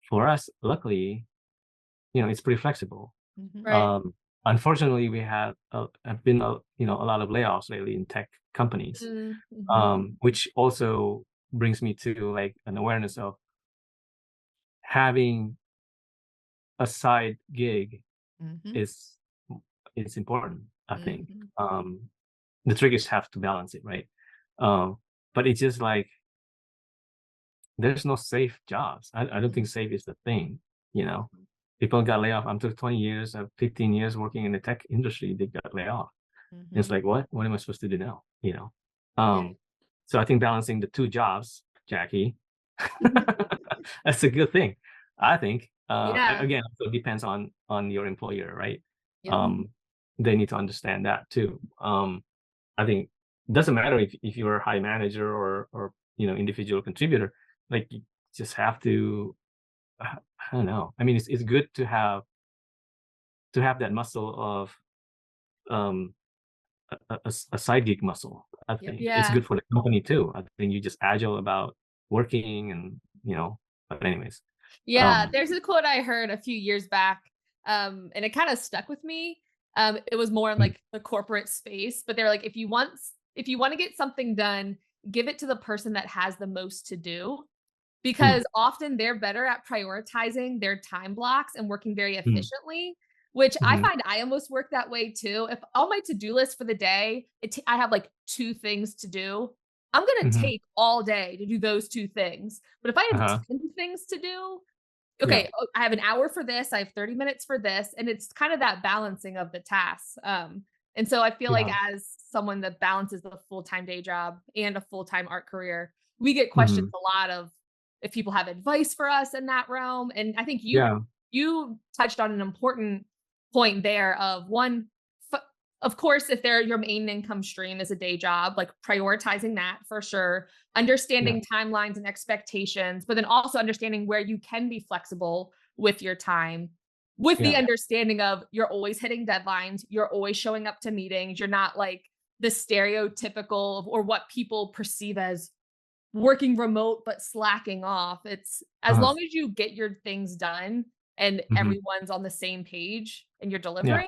Speaker 3: for us, luckily, it's pretty flexible.
Speaker 1: Mhm.
Speaker 2: Right.
Speaker 3: Unfortunately, we have been a lot of layoffs lately in tech companies,
Speaker 2: Mm, mhm.
Speaker 3: which also brings me to like an awareness of having a side gig
Speaker 1: Mhm.
Speaker 3: is it's important, I think.
Speaker 1: Mhm.
Speaker 3: The trick is have to balance it, right? Um, but it's just like there's no safe jobs. I don't think safe is the thing, you know.
Speaker 1: Mhm.
Speaker 3: People got laid off. I'm 20 years, 15 years working in the tech industry, they got laid off. And it's
Speaker 1: Mhm.
Speaker 3: like, what am I supposed to do now?
Speaker 1: Yeah.
Speaker 3: So I think balancing the two jobs, Jackie, that's a good thing. I think.
Speaker 2: Yeah.
Speaker 3: Again, so it depends on your employer, right?
Speaker 1: Yep.
Speaker 2: Mhm.
Speaker 3: Um, they need to understand that too. I think it doesn't matter if you're a high manager or individual contributor. Like you just have to. I don't know. I mean, it's good to have that muscle of um a side gig muscle. I
Speaker 1: Yep.
Speaker 3: think it's
Speaker 2: Yeah.
Speaker 3: good for the company too. I think you're just agile about working, and but anyways,
Speaker 2: Yeah,
Speaker 3: um,
Speaker 2: there's a quote I heard a few years back, and it kinda stuck with me. It was more in,
Speaker 3: mm,
Speaker 2: like, the corporate space, but they're like, if you wanna get something done, give it to the person that has the most to do.
Speaker 3: mm,
Speaker 2: Because often they're better at prioritizing their time blocks and working very
Speaker 3: mm,
Speaker 2: efficiently, which I
Speaker 3: mhm,
Speaker 2: find I almost work that way too. If on my to-do list for the day, I have like 2 things to do, I'm gonna
Speaker 3: mhm,
Speaker 2: take all day to do those 2 things. But if I have
Speaker 3: uh-huh,
Speaker 2: 10 things to do,
Speaker 3: yeah,
Speaker 2: okay, I have an hour for this, I have 30 minutes for this, and it's kind of that balancing of the tasks. And so I feel like
Speaker 3: yeah,
Speaker 2: as someone that balances the full-time day job and a full-time art career, we get questions
Speaker 3: mhm,
Speaker 2: a lot of if people have advice for us in that realm. And I think you
Speaker 3: yeah,
Speaker 2: you touched on an important point there of one, of course, if they're your main income stream is a day job, like prioritizing that for sure,
Speaker 3: yeah,
Speaker 2: understanding timelines and expectations, but then also understanding where you can be flexible with your time, with the
Speaker 3: yeah,
Speaker 2: understanding of you're always hitting deadlines, you're always showing up to meetings, you're not like the stereotypical or what people perceive as working remote but slacking off. It's as
Speaker 3: uh-huh,
Speaker 2: long as you get your things done and
Speaker 3: mhm,
Speaker 2: everyone's on the same page and you're
Speaker 3: yeah,
Speaker 2: delivering,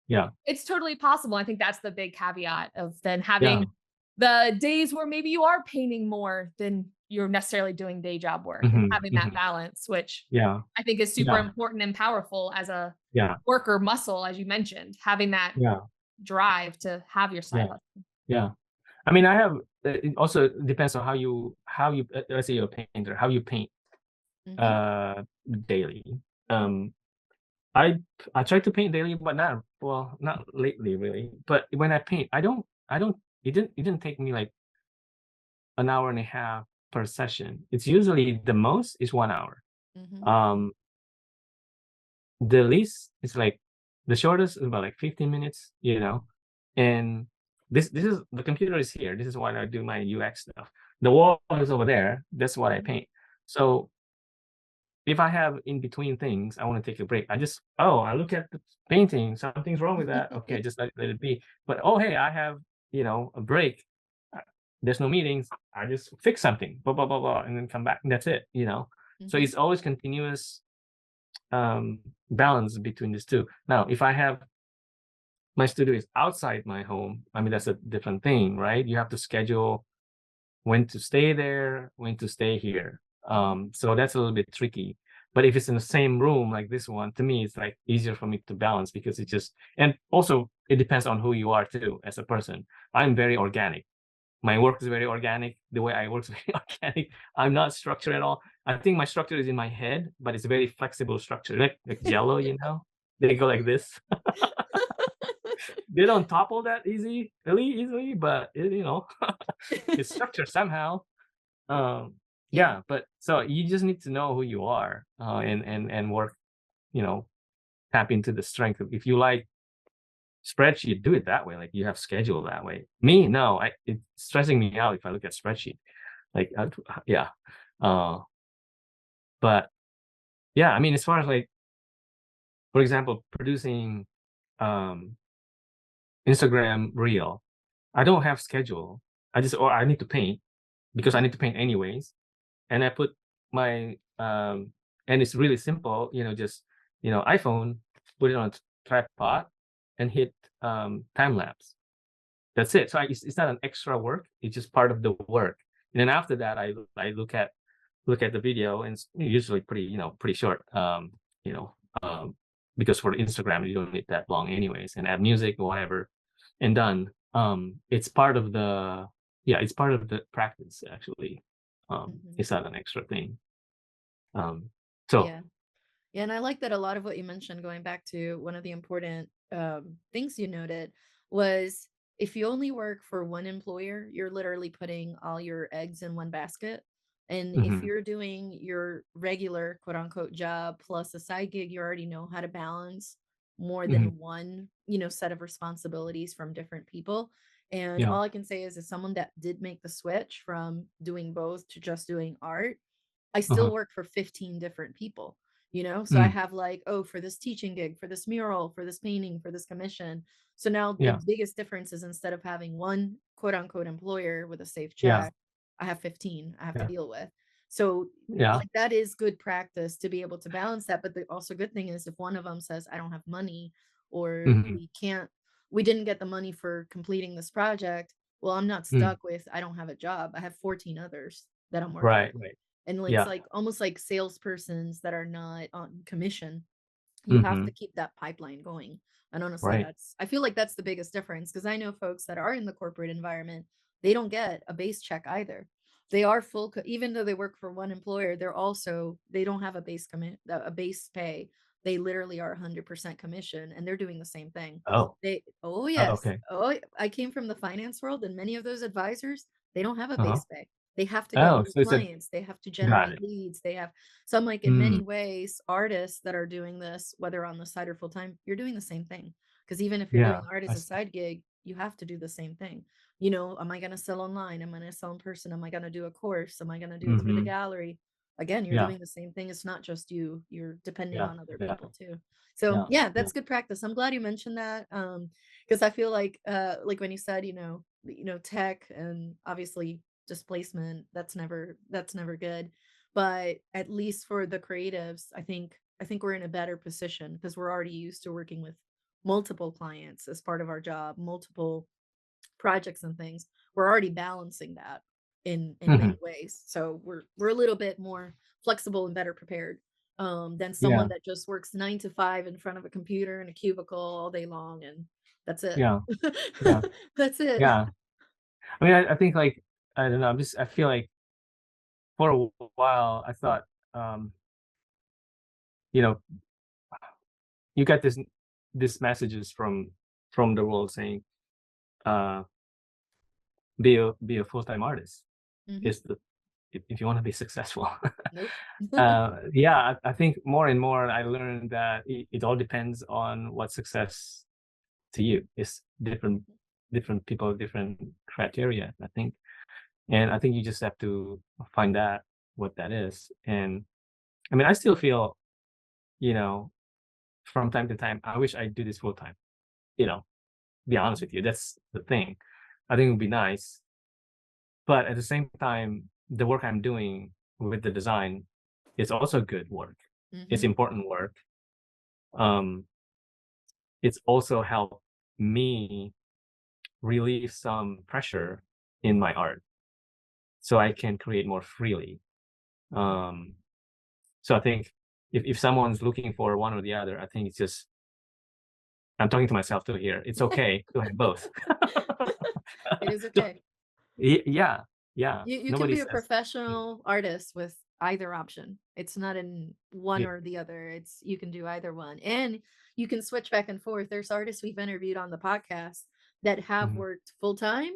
Speaker 3: yeah,
Speaker 2: it's totally possible. I think that's the big caveat of then
Speaker 3: yeah,
Speaker 2: having the days where maybe you are painting more than you're necessarily doing day job work and
Speaker 3: mhm,
Speaker 2: having that
Speaker 3: mhm,
Speaker 2: balance, which
Speaker 3: yeah,
Speaker 2: I think is super
Speaker 3: yeah,
Speaker 2: important and powerful as a
Speaker 3: yeah,
Speaker 2: worker muscle, as you mentioned, having that
Speaker 3: yeah,
Speaker 2: drive to have your side
Speaker 3: yeah,
Speaker 2: hustle.
Speaker 3: yeah. I mean, it also depends on how you let's say you're a painter, how you paint.
Speaker 1: Mhm.
Speaker 3: daily. Um, I I try to paint daily, but not lately really. But when I paint, I don't it didn't take me like an hour and a half per session. It's usually the most is 1 hour.
Speaker 1: Mhm.
Speaker 3: Um, the least is like the shortest is about like 15 minutes, and this is the computer is here. This is why I do my UX stuff. The wall is over there. That's what I
Speaker 1: Mhm.
Speaker 3: paint. So if I have in between things, I want to take a break. I look at the painting, something's wrong with that. Okay, just let it be. But oh, hey, I have, a break. Uh, There's no meetings. I just fix something, blah, blah, blah, blah, and then come back. And that's it. So
Speaker 1: Mhm.
Speaker 3: it's always continuous balance between these two. Now, if I have my studio is outside my home, I mean, that's a different thing, right? You have to schedule when to stay there, when to stay here.
Speaker 1: Mhm.
Speaker 3: So that's a little bit tricky. But if it's in the same room like this one, to me, it's like easier for me to balance because and also it depends on who you are too as a person. I'm very organic. My work is very organic. The way I work is very organic. I'm not structured at all. I think my structure is in my head, but it's a very flexible structure, like Jello. They go like this. They don't topple that really easily, but it's structured somehow. Um,
Speaker 1: Yeah.
Speaker 3: yeah, but so you just need to know who you are, and work, you know, tap into the strength. If you like spreadsheet, do it that way. Like you have schedule that way. Me, no, it's stressing me out if I look at spreadsheet. Like, yeah, uh, but yeah, I mean, as far as like, for example, producing um Instagram reel, I don't have schedule. Or I need to paint because I
Speaker 1: Mhm.
Speaker 3: need to paint anyways. And I put my and it's really simple, just iPhone, put it on a tripod and hit time lapse. That's it. So it's not an extra work, it's just part of the work. And then after that I look at the video, and it's usually pretty short. You know um because for Instagram you don't need that long anyways, and add music or whatever, and done. It's part of the Yeah, it's part of the practice actually.
Speaker 1: Mhm.
Speaker 3: It's not an extra thing. Um, so
Speaker 1: Yeah. Yeah, and I like that a lot of what you mentioned, going back to one of the important things you noted, was if you only work for one employer, you're literally putting all your eggs in one basket. And if
Speaker 3: mhm,
Speaker 1: you're doing your regular quote unquote job plus a side gig, you already know how to balance more
Speaker 3: mhm,
Speaker 1: than one, set of responsibilities from different people. And
Speaker 3: yeah,
Speaker 1: all I can say is, as someone that did make the switch from doing both to just doing art, I still
Speaker 3: uh-huh,
Speaker 1: work for 15 different people, So I
Speaker 3: mm,
Speaker 1: have like, oh, for this teaching gig, for this mural, for this painting, for this commission. So now the
Speaker 3: yeah,
Speaker 1: biggest difference is, instead of having one quote unquote employer with a safe
Speaker 3: yeah,
Speaker 1: check, I have 15 I have to
Speaker 3: yeah,
Speaker 1: deal with. So
Speaker 3: yeah,
Speaker 1: like that is good practice to be able to balance that. But the also good thing is, if one of them says, I don't have money, or
Speaker 3: mhm,
Speaker 1: we didn't get the money for completing this project, well, I'm not
Speaker 3: mm,
Speaker 1: stuck with, I don't have a job. I have 14 others that I'm working
Speaker 3: right,
Speaker 1: with.
Speaker 3: right,
Speaker 1: And it's
Speaker 3: yeah,
Speaker 1: like almost like salespersons that are not on commission. You have to
Speaker 3: mhm,
Speaker 1: keep that pipeline going. And honestly,
Speaker 3: right,
Speaker 1: I feel like that's the biggest difference, because I know folks that are in the corporate environment, they don't get a base check either. They are even though they work for one employer, they don't have a a base pay. They literally are 100% commission, and they're doing the same thing.
Speaker 3: oh,
Speaker 1: Oh
Speaker 3: oh,
Speaker 1: yes.
Speaker 3: okay,
Speaker 1: Oh, I came from the finance world, and many of those advisors, they don't have a
Speaker 3: uh-huh,
Speaker 1: base pay. They have to get
Speaker 3: oh,
Speaker 1: new
Speaker 3: so
Speaker 1: clients. They have to
Speaker 3: got
Speaker 1: generate
Speaker 3: it,
Speaker 1: leads. So I'm like, in
Speaker 3: mm,
Speaker 1: many ways, artists that are doing this, whether on the side or full time, you're doing the same thing. Because even if you're doing
Speaker 3: yeah,
Speaker 1: art
Speaker 3: I
Speaker 1: as a
Speaker 3: see,
Speaker 1: side gig, you have to do the same thing. Am I going to sell online? Am I going to sell in person? Am I going to do a course? Am I going to do it through the
Speaker 3: mhm,
Speaker 1: gallery? Again, you're
Speaker 3: yeah,
Speaker 1: doing the same thing. It's not just you, you're depending
Speaker 3: yeah,
Speaker 1: on other
Speaker 3: yeah,
Speaker 1: people too. So
Speaker 3: yeah,
Speaker 1: yeah,
Speaker 3: yeah,
Speaker 1: that's good practice. I'm glad you mentioned that. Because I feel like when you said, tech and obviously displacement, that's never good. But at least for the creatives, I think we're in a better position, because we're already used to working with multiple clients as part of our job, multiple projects and things. We're already balancing that in
Speaker 3: mhm,
Speaker 1: many ways. So we're a little bit more flexible and better prepared than someone
Speaker 3: yeah,
Speaker 1: that just works 9 to 5 in front of a computer in a cubicle all day long, and that's it.
Speaker 3: yeah, yeah,
Speaker 1: That's it.
Speaker 3: yeah. I mean, I think like I don't know. I feel like for a while I thought you know, you get this messages from the world saying, uh, be a full-time artist
Speaker 1: Mhm.
Speaker 3: is the if you want to be successful.
Speaker 1: Nope.
Speaker 3: Yeah, I think more and more I learned that it all depends on what success to you is. Different people, different criteria, I think. And I think you just have to find that what that is. And I mean, I still feel, you know, from time to time, I wish I do this full time, you know, be honest with you. That's the thing. I think it would be nice. But at the same time, the work I'm doing with the design is also good work. It's
Speaker 1: Mhm.
Speaker 3: important work. Um, it's also helped me relieve some pressure in my art so I can create more freely. Um, so I think if someone's looking for one or the other, I think it's just I'm talking to myself too here. It's okay to have both.
Speaker 1: It is okay.
Speaker 3: Yeah, yeah.
Speaker 1: You can
Speaker 3: Nobody
Speaker 1: be a
Speaker 3: says.
Speaker 1: professional artist with either option. It's not in one
Speaker 3: Yeah.
Speaker 1: or the other. It's you can do either one. And you can switch back and forth. There's artists we've interviewed on the podcast that have
Speaker 3: Mhm,
Speaker 1: worked full time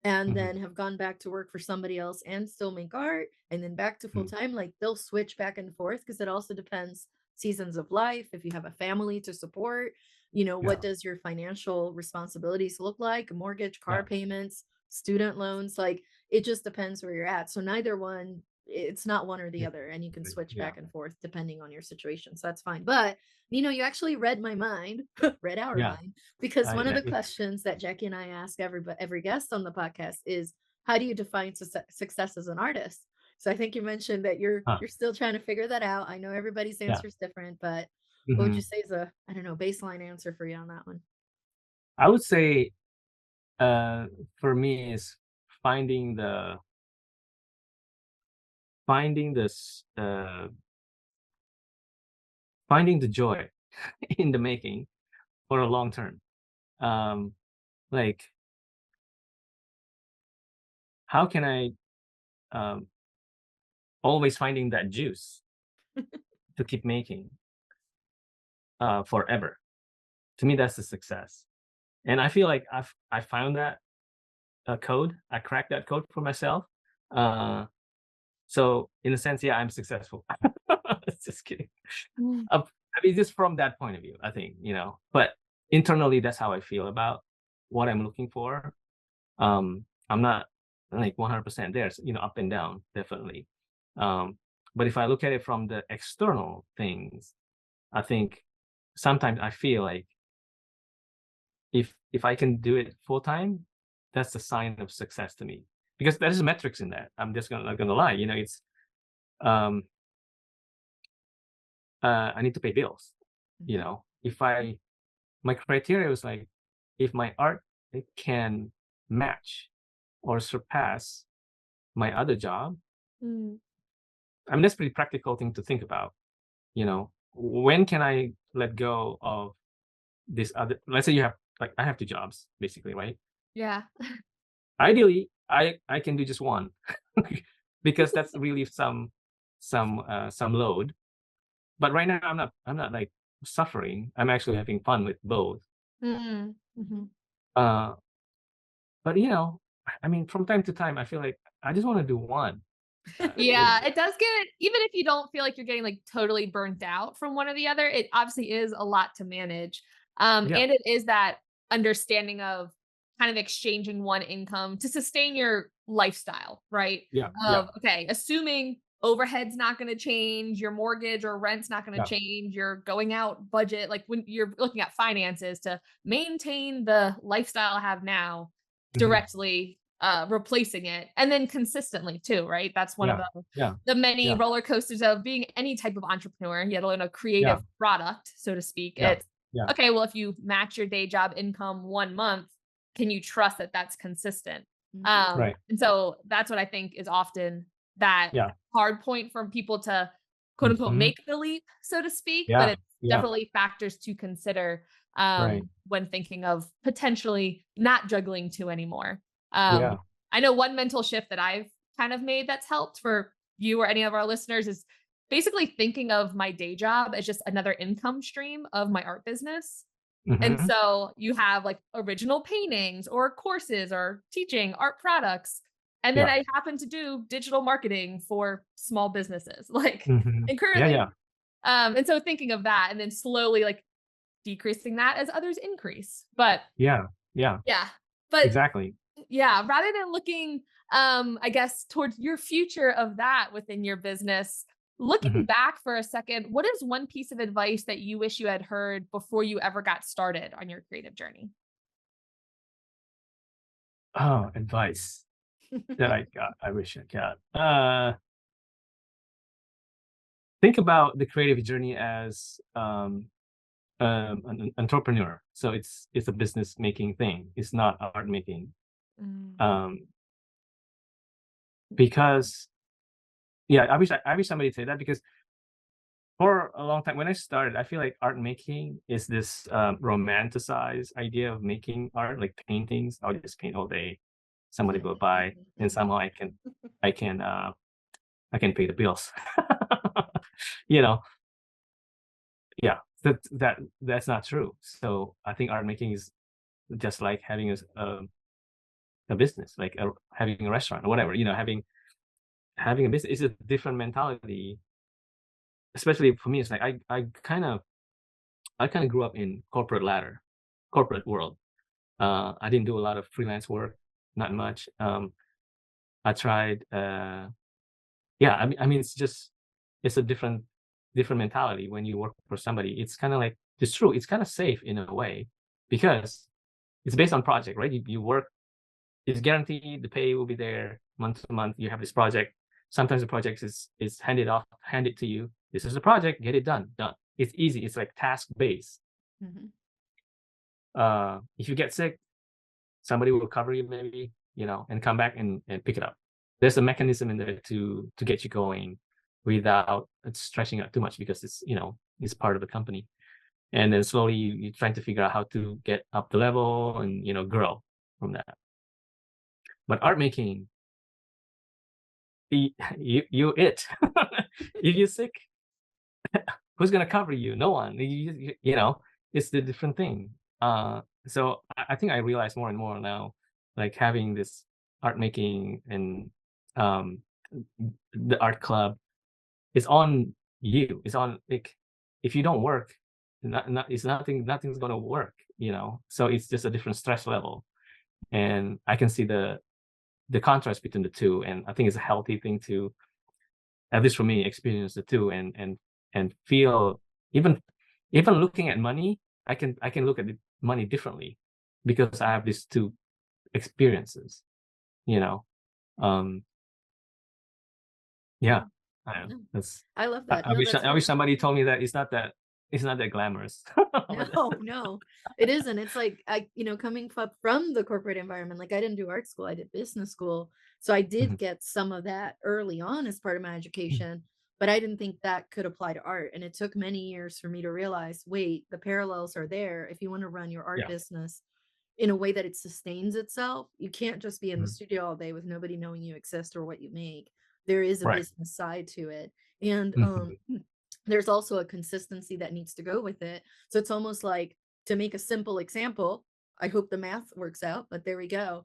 Speaker 1: and
Speaker 3: mhm,
Speaker 1: then have gone back to work for somebody else and still make art and then back to full
Speaker 3: mhm.
Speaker 1: time. Like they'll switch back and forth because it also depends seasons of life, if you have a family to support, what
Speaker 3: Yeah,
Speaker 1: does your financial responsibilities look like, mortgage, car
Speaker 3: yeah,
Speaker 1: payments, student loans, like it just depends where you're at. So neither one, it's not one or the
Speaker 3: yeah,
Speaker 1: other, and you can switch
Speaker 3: yeah,
Speaker 1: back and forth depending on your situation. So that's fine. But you actually read my mind, read our
Speaker 3: yeah.
Speaker 1: mind, because one of the
Speaker 3: Yeah.
Speaker 1: questions that Jackie and I ask every guest on the podcast is, how do you define success as an artist? So I think you mentioned that you're
Speaker 3: Huh,
Speaker 1: you're still trying to figure that out. I know everybody's
Speaker 3: yeah.
Speaker 1: answer is different, but what would you
Speaker 3: Mhm.
Speaker 1: say is a, I don't know, baseline answer for you on that one?
Speaker 3: I would say, uh, for me is finding the finding this, finding the joy in the making for a long term. Um, like, how can I, um, always finding that juice to keep making, forever? To me, that's a success. And I feel like I found that, code. I cracked that code for myself. Uh, so in a sense, yeah, I'm successful. Just kidding.
Speaker 2: Mm.
Speaker 3: Uh, I mean, just from that point of view, I think, but internally, that's how I feel about what I'm looking for. I'm not like 100% there, so, up and down, definitely. Um, but if I look at it from the external things, I think sometimes I feel like if I can do it full time, that's a sign of success to me because there's metrics in that. I'm just not gonna lie, it's um I need to pay bills.
Speaker 1: Mhm.
Speaker 3: If I my criteria was like if my art it can match or surpass my other job.
Speaker 2: Mm.
Speaker 3: I mean that's pretty practical thing to think about. When can I let go of this other? Let's say you have like I have two jobs basically, right?
Speaker 2: Yeah.
Speaker 3: Ideally, I can do just one because that's really some load. But right now I'm not like suffering. I'm actually having fun with both.
Speaker 2: Mm. Mhm.
Speaker 3: Uh, but I mean, from time to time, I feel like I just want to do one.
Speaker 2: Yeah, it does get even if you don't feel like you're getting, like, totally burnt out from one or the other, it obviously is a lot to manage.
Speaker 3: Yeah,
Speaker 2: And it is that understanding of kind of exchanging one income to sustain your lifestyle, right?
Speaker 3: yeah, yeah,
Speaker 2: Of, okay, assuming overhead's not gonna change, your mortgage or rent's not gonna
Speaker 3: yeah.
Speaker 2: change, your going out budget, like, when you're looking at finances to maintain the lifestyle I have now,
Speaker 3: Hmm.
Speaker 2: directly, replacing it, and then consistently too, right? That's one of
Speaker 3: Yeah,
Speaker 2: the
Speaker 3: yeah,
Speaker 2: the many
Speaker 3: yeah,
Speaker 2: roller coasters of being any type of entrepreneur, yet alone a
Speaker 3: yeah,
Speaker 2: creative product, so to speak.
Speaker 3: yeah,
Speaker 2: It's,
Speaker 3: yeah.
Speaker 2: okay, well, if you match your day job income 1 month, can you trust that that's consistent?
Speaker 1: Mhm.
Speaker 3: Right.
Speaker 2: And so that's what I think is often that
Speaker 3: Yeah.
Speaker 2: hard point for people to quote unquote
Speaker 3: Hmm.
Speaker 2: make the leap, so to speak, but
Speaker 3: Yeah.
Speaker 2: it's
Speaker 3: Yeah.
Speaker 2: definitely factors to consider
Speaker 3: Right.
Speaker 2: when thinking of potentially not juggling 2 anymore. Um,
Speaker 3: Yeah.
Speaker 2: I know one mental shift that I've kind of made that's helped for you or any of our listeners is basically thinking of my day job as just another income stream of my art business. And
Speaker 3: Mhm.
Speaker 2: so you have like original paintings or courses or teaching art products. And then
Speaker 3: Yeah.
Speaker 2: I happen to do digital marketing for small businesses. Like,
Speaker 3: Mhm.
Speaker 2: and
Speaker 3: Yeah,
Speaker 2: currently,
Speaker 3: yeah.
Speaker 2: and so thinking of that and then slowly like decreasing that as others increase. But
Speaker 3: Yeah. Yeah.
Speaker 2: yeah, but
Speaker 3: Exactly.
Speaker 2: yeah, rather than looking, I guess, towards your future of that within your business, looking
Speaker 3: Mhm.
Speaker 2: back for a second, what is one piece of advice that you wish you had heard before you ever got started on your creative journey?
Speaker 3: Oh, advice that I got. I wish I got. Think about the creative journey as an entrepreneur. So it's a business making thing. It's not art making.
Speaker 2: Mm,
Speaker 3: Um, because yeah, I wish somebody said that because for a long time when I started, I feel like art making is this romanticized idea of making art, like paintings. I'll just paint all day. Somebody will buy, and somehow I can I can pay the bills. you know, yeah, that's not true. So I think art making is just like having a business, like having a restaurant or whatever. Having a business is a different mentality. Especially for me, it's like I kind of grew up in corporate world. I didn't do a lot of freelance work, not much. I tried. Yeah, I mean, it's a different mentality when you work for somebody. It's kind of like it's true. It's kind of safe in a way because it's based on project, right? You work. It's guaranteed. The pay will be there month to month. You have this project. Sometimes the project is handed to you. This is the project. Get it done. Done. It's easy. It's like task based.
Speaker 1: Mhm.
Speaker 3: If you get sick, somebody will cover you maybe, and come back and pick it up. There's a mechanism in there to get you going without it stretching out too much because it's part of the company. And then slowly you're trying to figure out how to get up the level and grow from that. But art making, you if you're sick, who's gonna cover you? No one. It's the different thing. So I think I realize more and more now, like having this art making and um, the art club is on you. It's on like if you don't work, it's nothing's gonna work. So it's just a different stress level, and I can see the contrast between the two, and I think it's a healthy thing to, at least for me, experience the two and feel even even looking at money, I can look at the money differently because I have these two experiences, you know. Um, yeah,
Speaker 1: Yeah.
Speaker 3: I know.
Speaker 1: No,
Speaker 3: That's
Speaker 1: I love
Speaker 3: I,
Speaker 1: that.
Speaker 3: I
Speaker 1: No,
Speaker 3: wish
Speaker 1: that's
Speaker 3: I wish
Speaker 1: very
Speaker 3: somebody told me that it's not that glamorous. But
Speaker 1: no, no, it isn't. It's like coming from the corporate environment, like I didn't do art school, I did business school. So I did
Speaker 3: Mhm,
Speaker 1: get some of that early on as part of my
Speaker 3: mhm.
Speaker 1: education, but I didn't think that could apply to art. And it took many years for me to realize, wait, the parallels are there. If you want to run your art
Speaker 3: Yeah.
Speaker 1: business in a way that it sustains itself, you can't just be in the
Speaker 3: Mhm.
Speaker 1: studio all day with nobody knowing you exist or what you make. There is a
Speaker 3: Right.
Speaker 1: business side to it. And
Speaker 3: Mhm.
Speaker 1: there's also a consistency that needs to go with it. So it's almost like, to make a simple example, I hope the math works out, but there we go.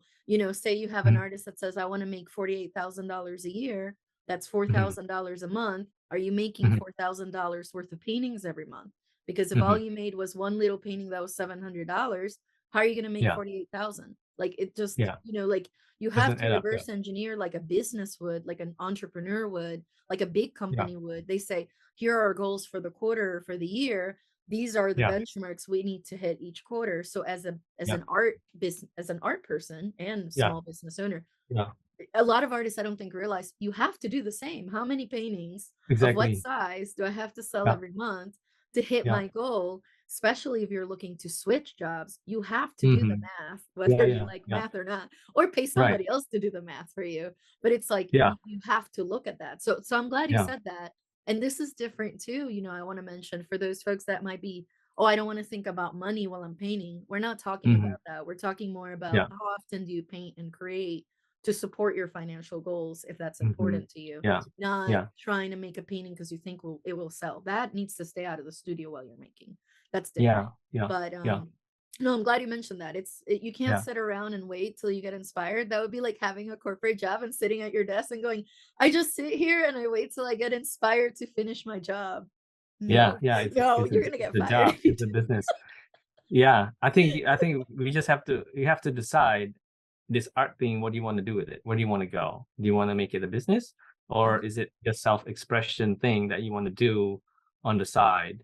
Speaker 1: Say you have an
Speaker 3: Mhm.
Speaker 1: artist that says, I want to make $48,000 a year. That's
Speaker 3: Mhm.
Speaker 1: $4,000 a month. Are you making
Speaker 3: Mhm.
Speaker 1: $4,000 worth of paintings every month? Because if all
Speaker 3: Mhm.
Speaker 1: you made was one little painting that was $700, how are you going to make
Speaker 3: Yeah.
Speaker 1: 48,000? Like it just,
Speaker 3: Yeah.
Speaker 1: like you have
Speaker 3: Doesn't
Speaker 1: to
Speaker 3: add up. Yeah.
Speaker 1: reverse engineer like a business would, like an entrepreneur would, like a big
Speaker 3: Yeah.
Speaker 1: company would. They say, here are our goals for the quarter or for the year. These are the
Speaker 3: Yeah.
Speaker 1: benchmarks we need to hit each quarter. So as
Speaker 3: Yeah.
Speaker 1: an art business, as an art person and
Speaker 3: Yeah.
Speaker 1: small business owner,
Speaker 3: Yeah.
Speaker 1: a lot of artists I don't think realize you have to do the same. How many paintings of what
Speaker 3: Exactly.
Speaker 1: size do I have to sell
Speaker 3: Yeah.
Speaker 1: every month to hit
Speaker 3: Yeah.
Speaker 1: my goal? Especially if you're looking to switch jobs, you have to do the
Speaker 3: Mhm.
Speaker 1: math,
Speaker 3: Yeah.
Speaker 1: whether you
Speaker 3: Yeah.
Speaker 1: like
Speaker 3: Yeah.
Speaker 1: math or not, or pay
Speaker 3: Right.
Speaker 1: somebody else to do the math for you. But it's like
Speaker 3: Yeah.
Speaker 1: you have to look at that. So I'm glad you
Speaker 3: Yeah.
Speaker 1: said that. And this is different too. I want to mention for those folks that might be, oh, I don't want to think about money while I'm painting. We're not talking
Speaker 3: Mhm.
Speaker 1: about that. We're talking more about
Speaker 3: Yeah.
Speaker 1: how often do you paint and create, to support your financial goals if that's
Speaker 3: Hmm.
Speaker 1: important to you,
Speaker 3: Yeah.
Speaker 1: not
Speaker 3: Yeah.
Speaker 1: trying to make a painting because you think it will sell. That needs to stay out of the studio while you're making. That's different.
Speaker 3: Yeah. Yeah.
Speaker 1: But
Speaker 3: Yeah.
Speaker 1: no, I'm glad you mentioned that. You can't
Speaker 3: Yeah.
Speaker 1: sit around and wait till you get inspired. That would be like having a corporate job and sitting at your desk and going, I just sit here and I wait till I get inspired to finish my job.
Speaker 3: Yeah.
Speaker 1: No,
Speaker 3: Yeah.
Speaker 1: no, you're gonna
Speaker 3: It's
Speaker 1: get
Speaker 3: a
Speaker 1: fired
Speaker 3: job.
Speaker 1: if you
Speaker 3: It's a business. Yeah. I think we just have to, you have to decide this art thing, what do you want to do with it? Where do you want to go? Do you want to make it a business, or
Speaker 1: Uh-huh.
Speaker 3: is it a self-expression thing that you want to do on the side?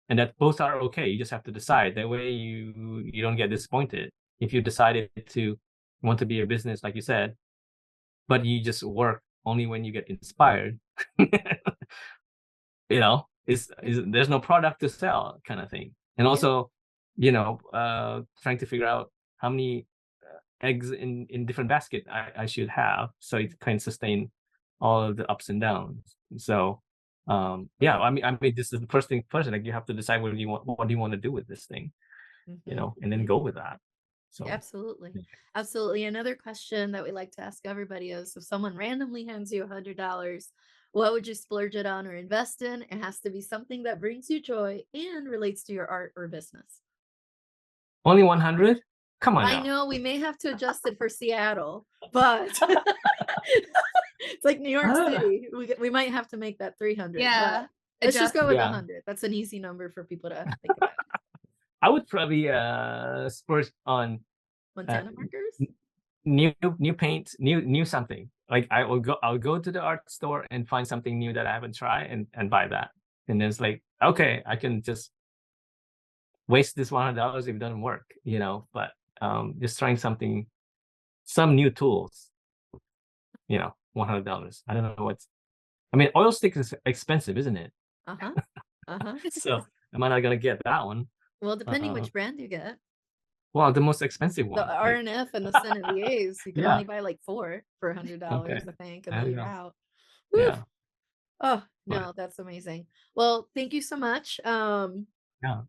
Speaker 3: And that both are okay. You just have to decide. That way you don't get disappointed. If you decided to want to be a business, like you said, but you just work only when you get inspired,
Speaker 1: Yeah.
Speaker 3: there's no product to sell kind of thing. And
Speaker 1: Yeah.
Speaker 3: also, trying to figure out how many eggs in different basket I should have so it can sustain all of the ups and downs. So yeah,
Speaker 1: Right.
Speaker 3: I mean this is the first thing first, like you have to decide what do you want to do with this thing, and then
Speaker 1: Yeah.
Speaker 3: go with that.
Speaker 1: Yeah,
Speaker 3: So
Speaker 1: absolutely. Absolutely. Another question that we like to ask everybody is if someone randomly hands you $100, what would you splurge it on or invest in? It has to be something that brings you joy and relates to your art or business.
Speaker 3: only 100? Come on
Speaker 1: I
Speaker 3: now.
Speaker 1: know we may have to adjust it for Seattle, but it's like New York
Speaker 3: Ah,
Speaker 1: City. We might have to make that 300,
Speaker 2: Yeah.
Speaker 1: but let's just
Speaker 2: Adjust.
Speaker 1: go with
Speaker 3: yeah,
Speaker 1: 100. That's an easy number for people to think about.
Speaker 3: I would probably splurge on uh,
Speaker 1: Montana markers?
Speaker 3: n- new paint, new something. Like I'll go to the art store and find something new that I haven't tried and buy that. And then it's like, okay, I can just waste this $100 if it doesn't work, but just trying some new tools, $100. I don't know I mean, oil stick is expensive, isn't it?
Speaker 1: Uh-huh. Uh-huh.
Speaker 3: So am I not gonna get that one?
Speaker 1: Well, depending
Speaker 3: Uh,
Speaker 1: which brand you get.
Speaker 3: well, the most expensive
Speaker 1: The
Speaker 3: one, like,
Speaker 1: RNF and the Senate liaise, you can
Speaker 3: yeah,
Speaker 1: only buy like four for
Speaker 3: okay,
Speaker 1: $100, I think, and
Speaker 3: there
Speaker 1: then
Speaker 3: you
Speaker 1: you're
Speaker 3: go.
Speaker 1: out. Woo.
Speaker 3: Yeah,
Speaker 1: Oh,
Speaker 3: but
Speaker 1: no, that's amazing. Well, thank you so much
Speaker 3: yeah,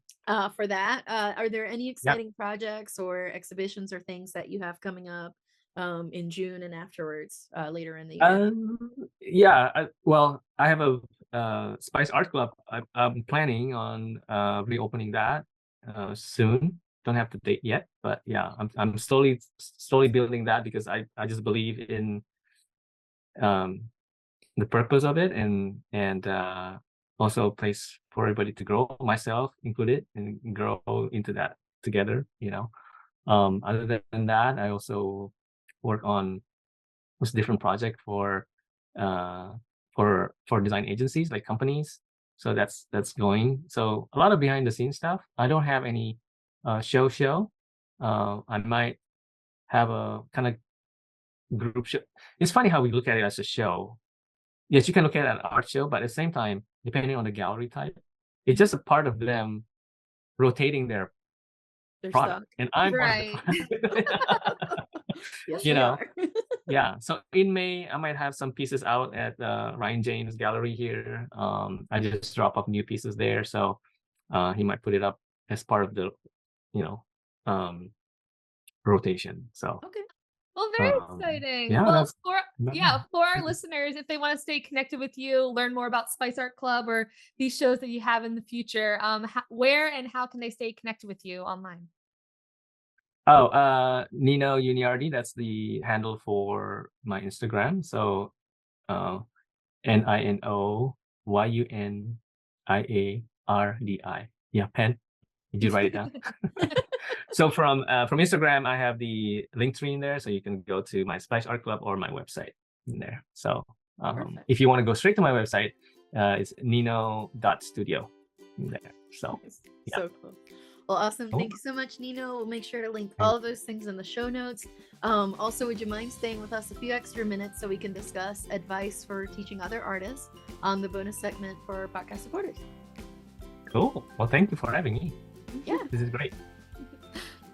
Speaker 1: for that. Are there any
Speaker 3: yeah.
Speaker 1: exciting projects or exhibitions or things that you have coming up in June and afterwards later in the year?
Speaker 3: Yeah. Well, I have a Spice Art Club. I'm planning on reopening that soon. Don't have the date yet, but yeah, I'm slowly building that because I just believe in um the purpose of it, and also a place for everybody to grow, myself included, and grow into that together. Other than that, I also work on was different project uh for design agencies like companies. So that's going. So a lot of behind the scenes stuff. I don't have any show. I might have a kind of group show. It's funny how we look at it as a show. Yes, you can look at an art show, but at the same time, depending on the gallery type, it's just a part of them rotating their
Speaker 1: Their
Speaker 3: product,
Speaker 1: stock.
Speaker 3: and I'm part of the
Speaker 2: Right.
Speaker 3: product.
Speaker 1: Yes,
Speaker 3: you
Speaker 1: we
Speaker 3: know,
Speaker 1: are.
Speaker 3: yeah. So in May, I might have some pieces out at Ryan James Gallery here. I just drop off new pieces there, so he might put it up as part of the, you know, um, rotation. So
Speaker 2: Okay. Well, very
Speaker 3: um,
Speaker 2: exciting.
Speaker 3: yeah,
Speaker 2: Well,
Speaker 3: that's
Speaker 2: for yeah, for our listeners, if they want to stay connected with you, learn more about Spice Art Club or these shows that you have in the future, where and how can they stay connected with you online?
Speaker 3: oh, Nino Yuniardi. That's the handle for my Instagram. So uh, NinoYuniardi. Yeah, pen. Did you write it down? So from Instagram, I have the link tree in there, so you can go to my Splash Art Club or my website in there. So
Speaker 1: Perfect.
Speaker 3: if you want to go straight to my website, it's nino.studio in there. So
Speaker 1: Nice.
Speaker 3: yeah.
Speaker 1: So cool. Well, awesome.
Speaker 3: Cool.
Speaker 1: Thank you so much, Nino. We'll make sure to link
Speaker 3: Thank
Speaker 1: all of those things in the show notes. Also, would you mind staying with us a few extra minutes so we can discuss advice for teaching other artists on the bonus segment for podcast supporters?
Speaker 3: Cool. Well, thank you for having me.
Speaker 1: Yeah.
Speaker 3: This is great.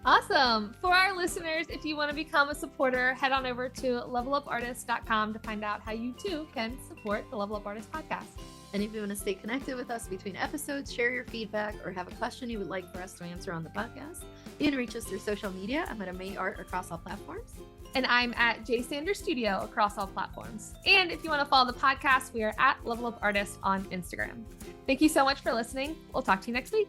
Speaker 2: Awesome. For our listeners, if you want to become a supporter, head on over to levelupartist.com to find out how you too can support the Level Up Artist podcast.
Speaker 1: And if you want to stay connected with us between episodes, share your feedback, or have a question you would like for us to answer on the podcast, you can reach us through social media. I'm at May Art across all platforms.
Speaker 2: And I'm at J Sanders Studio across all platforms. And if you want to follow the podcast, we are at Level Up Artist on Instagram. Thank you so much for listening. We'll talk to you next week.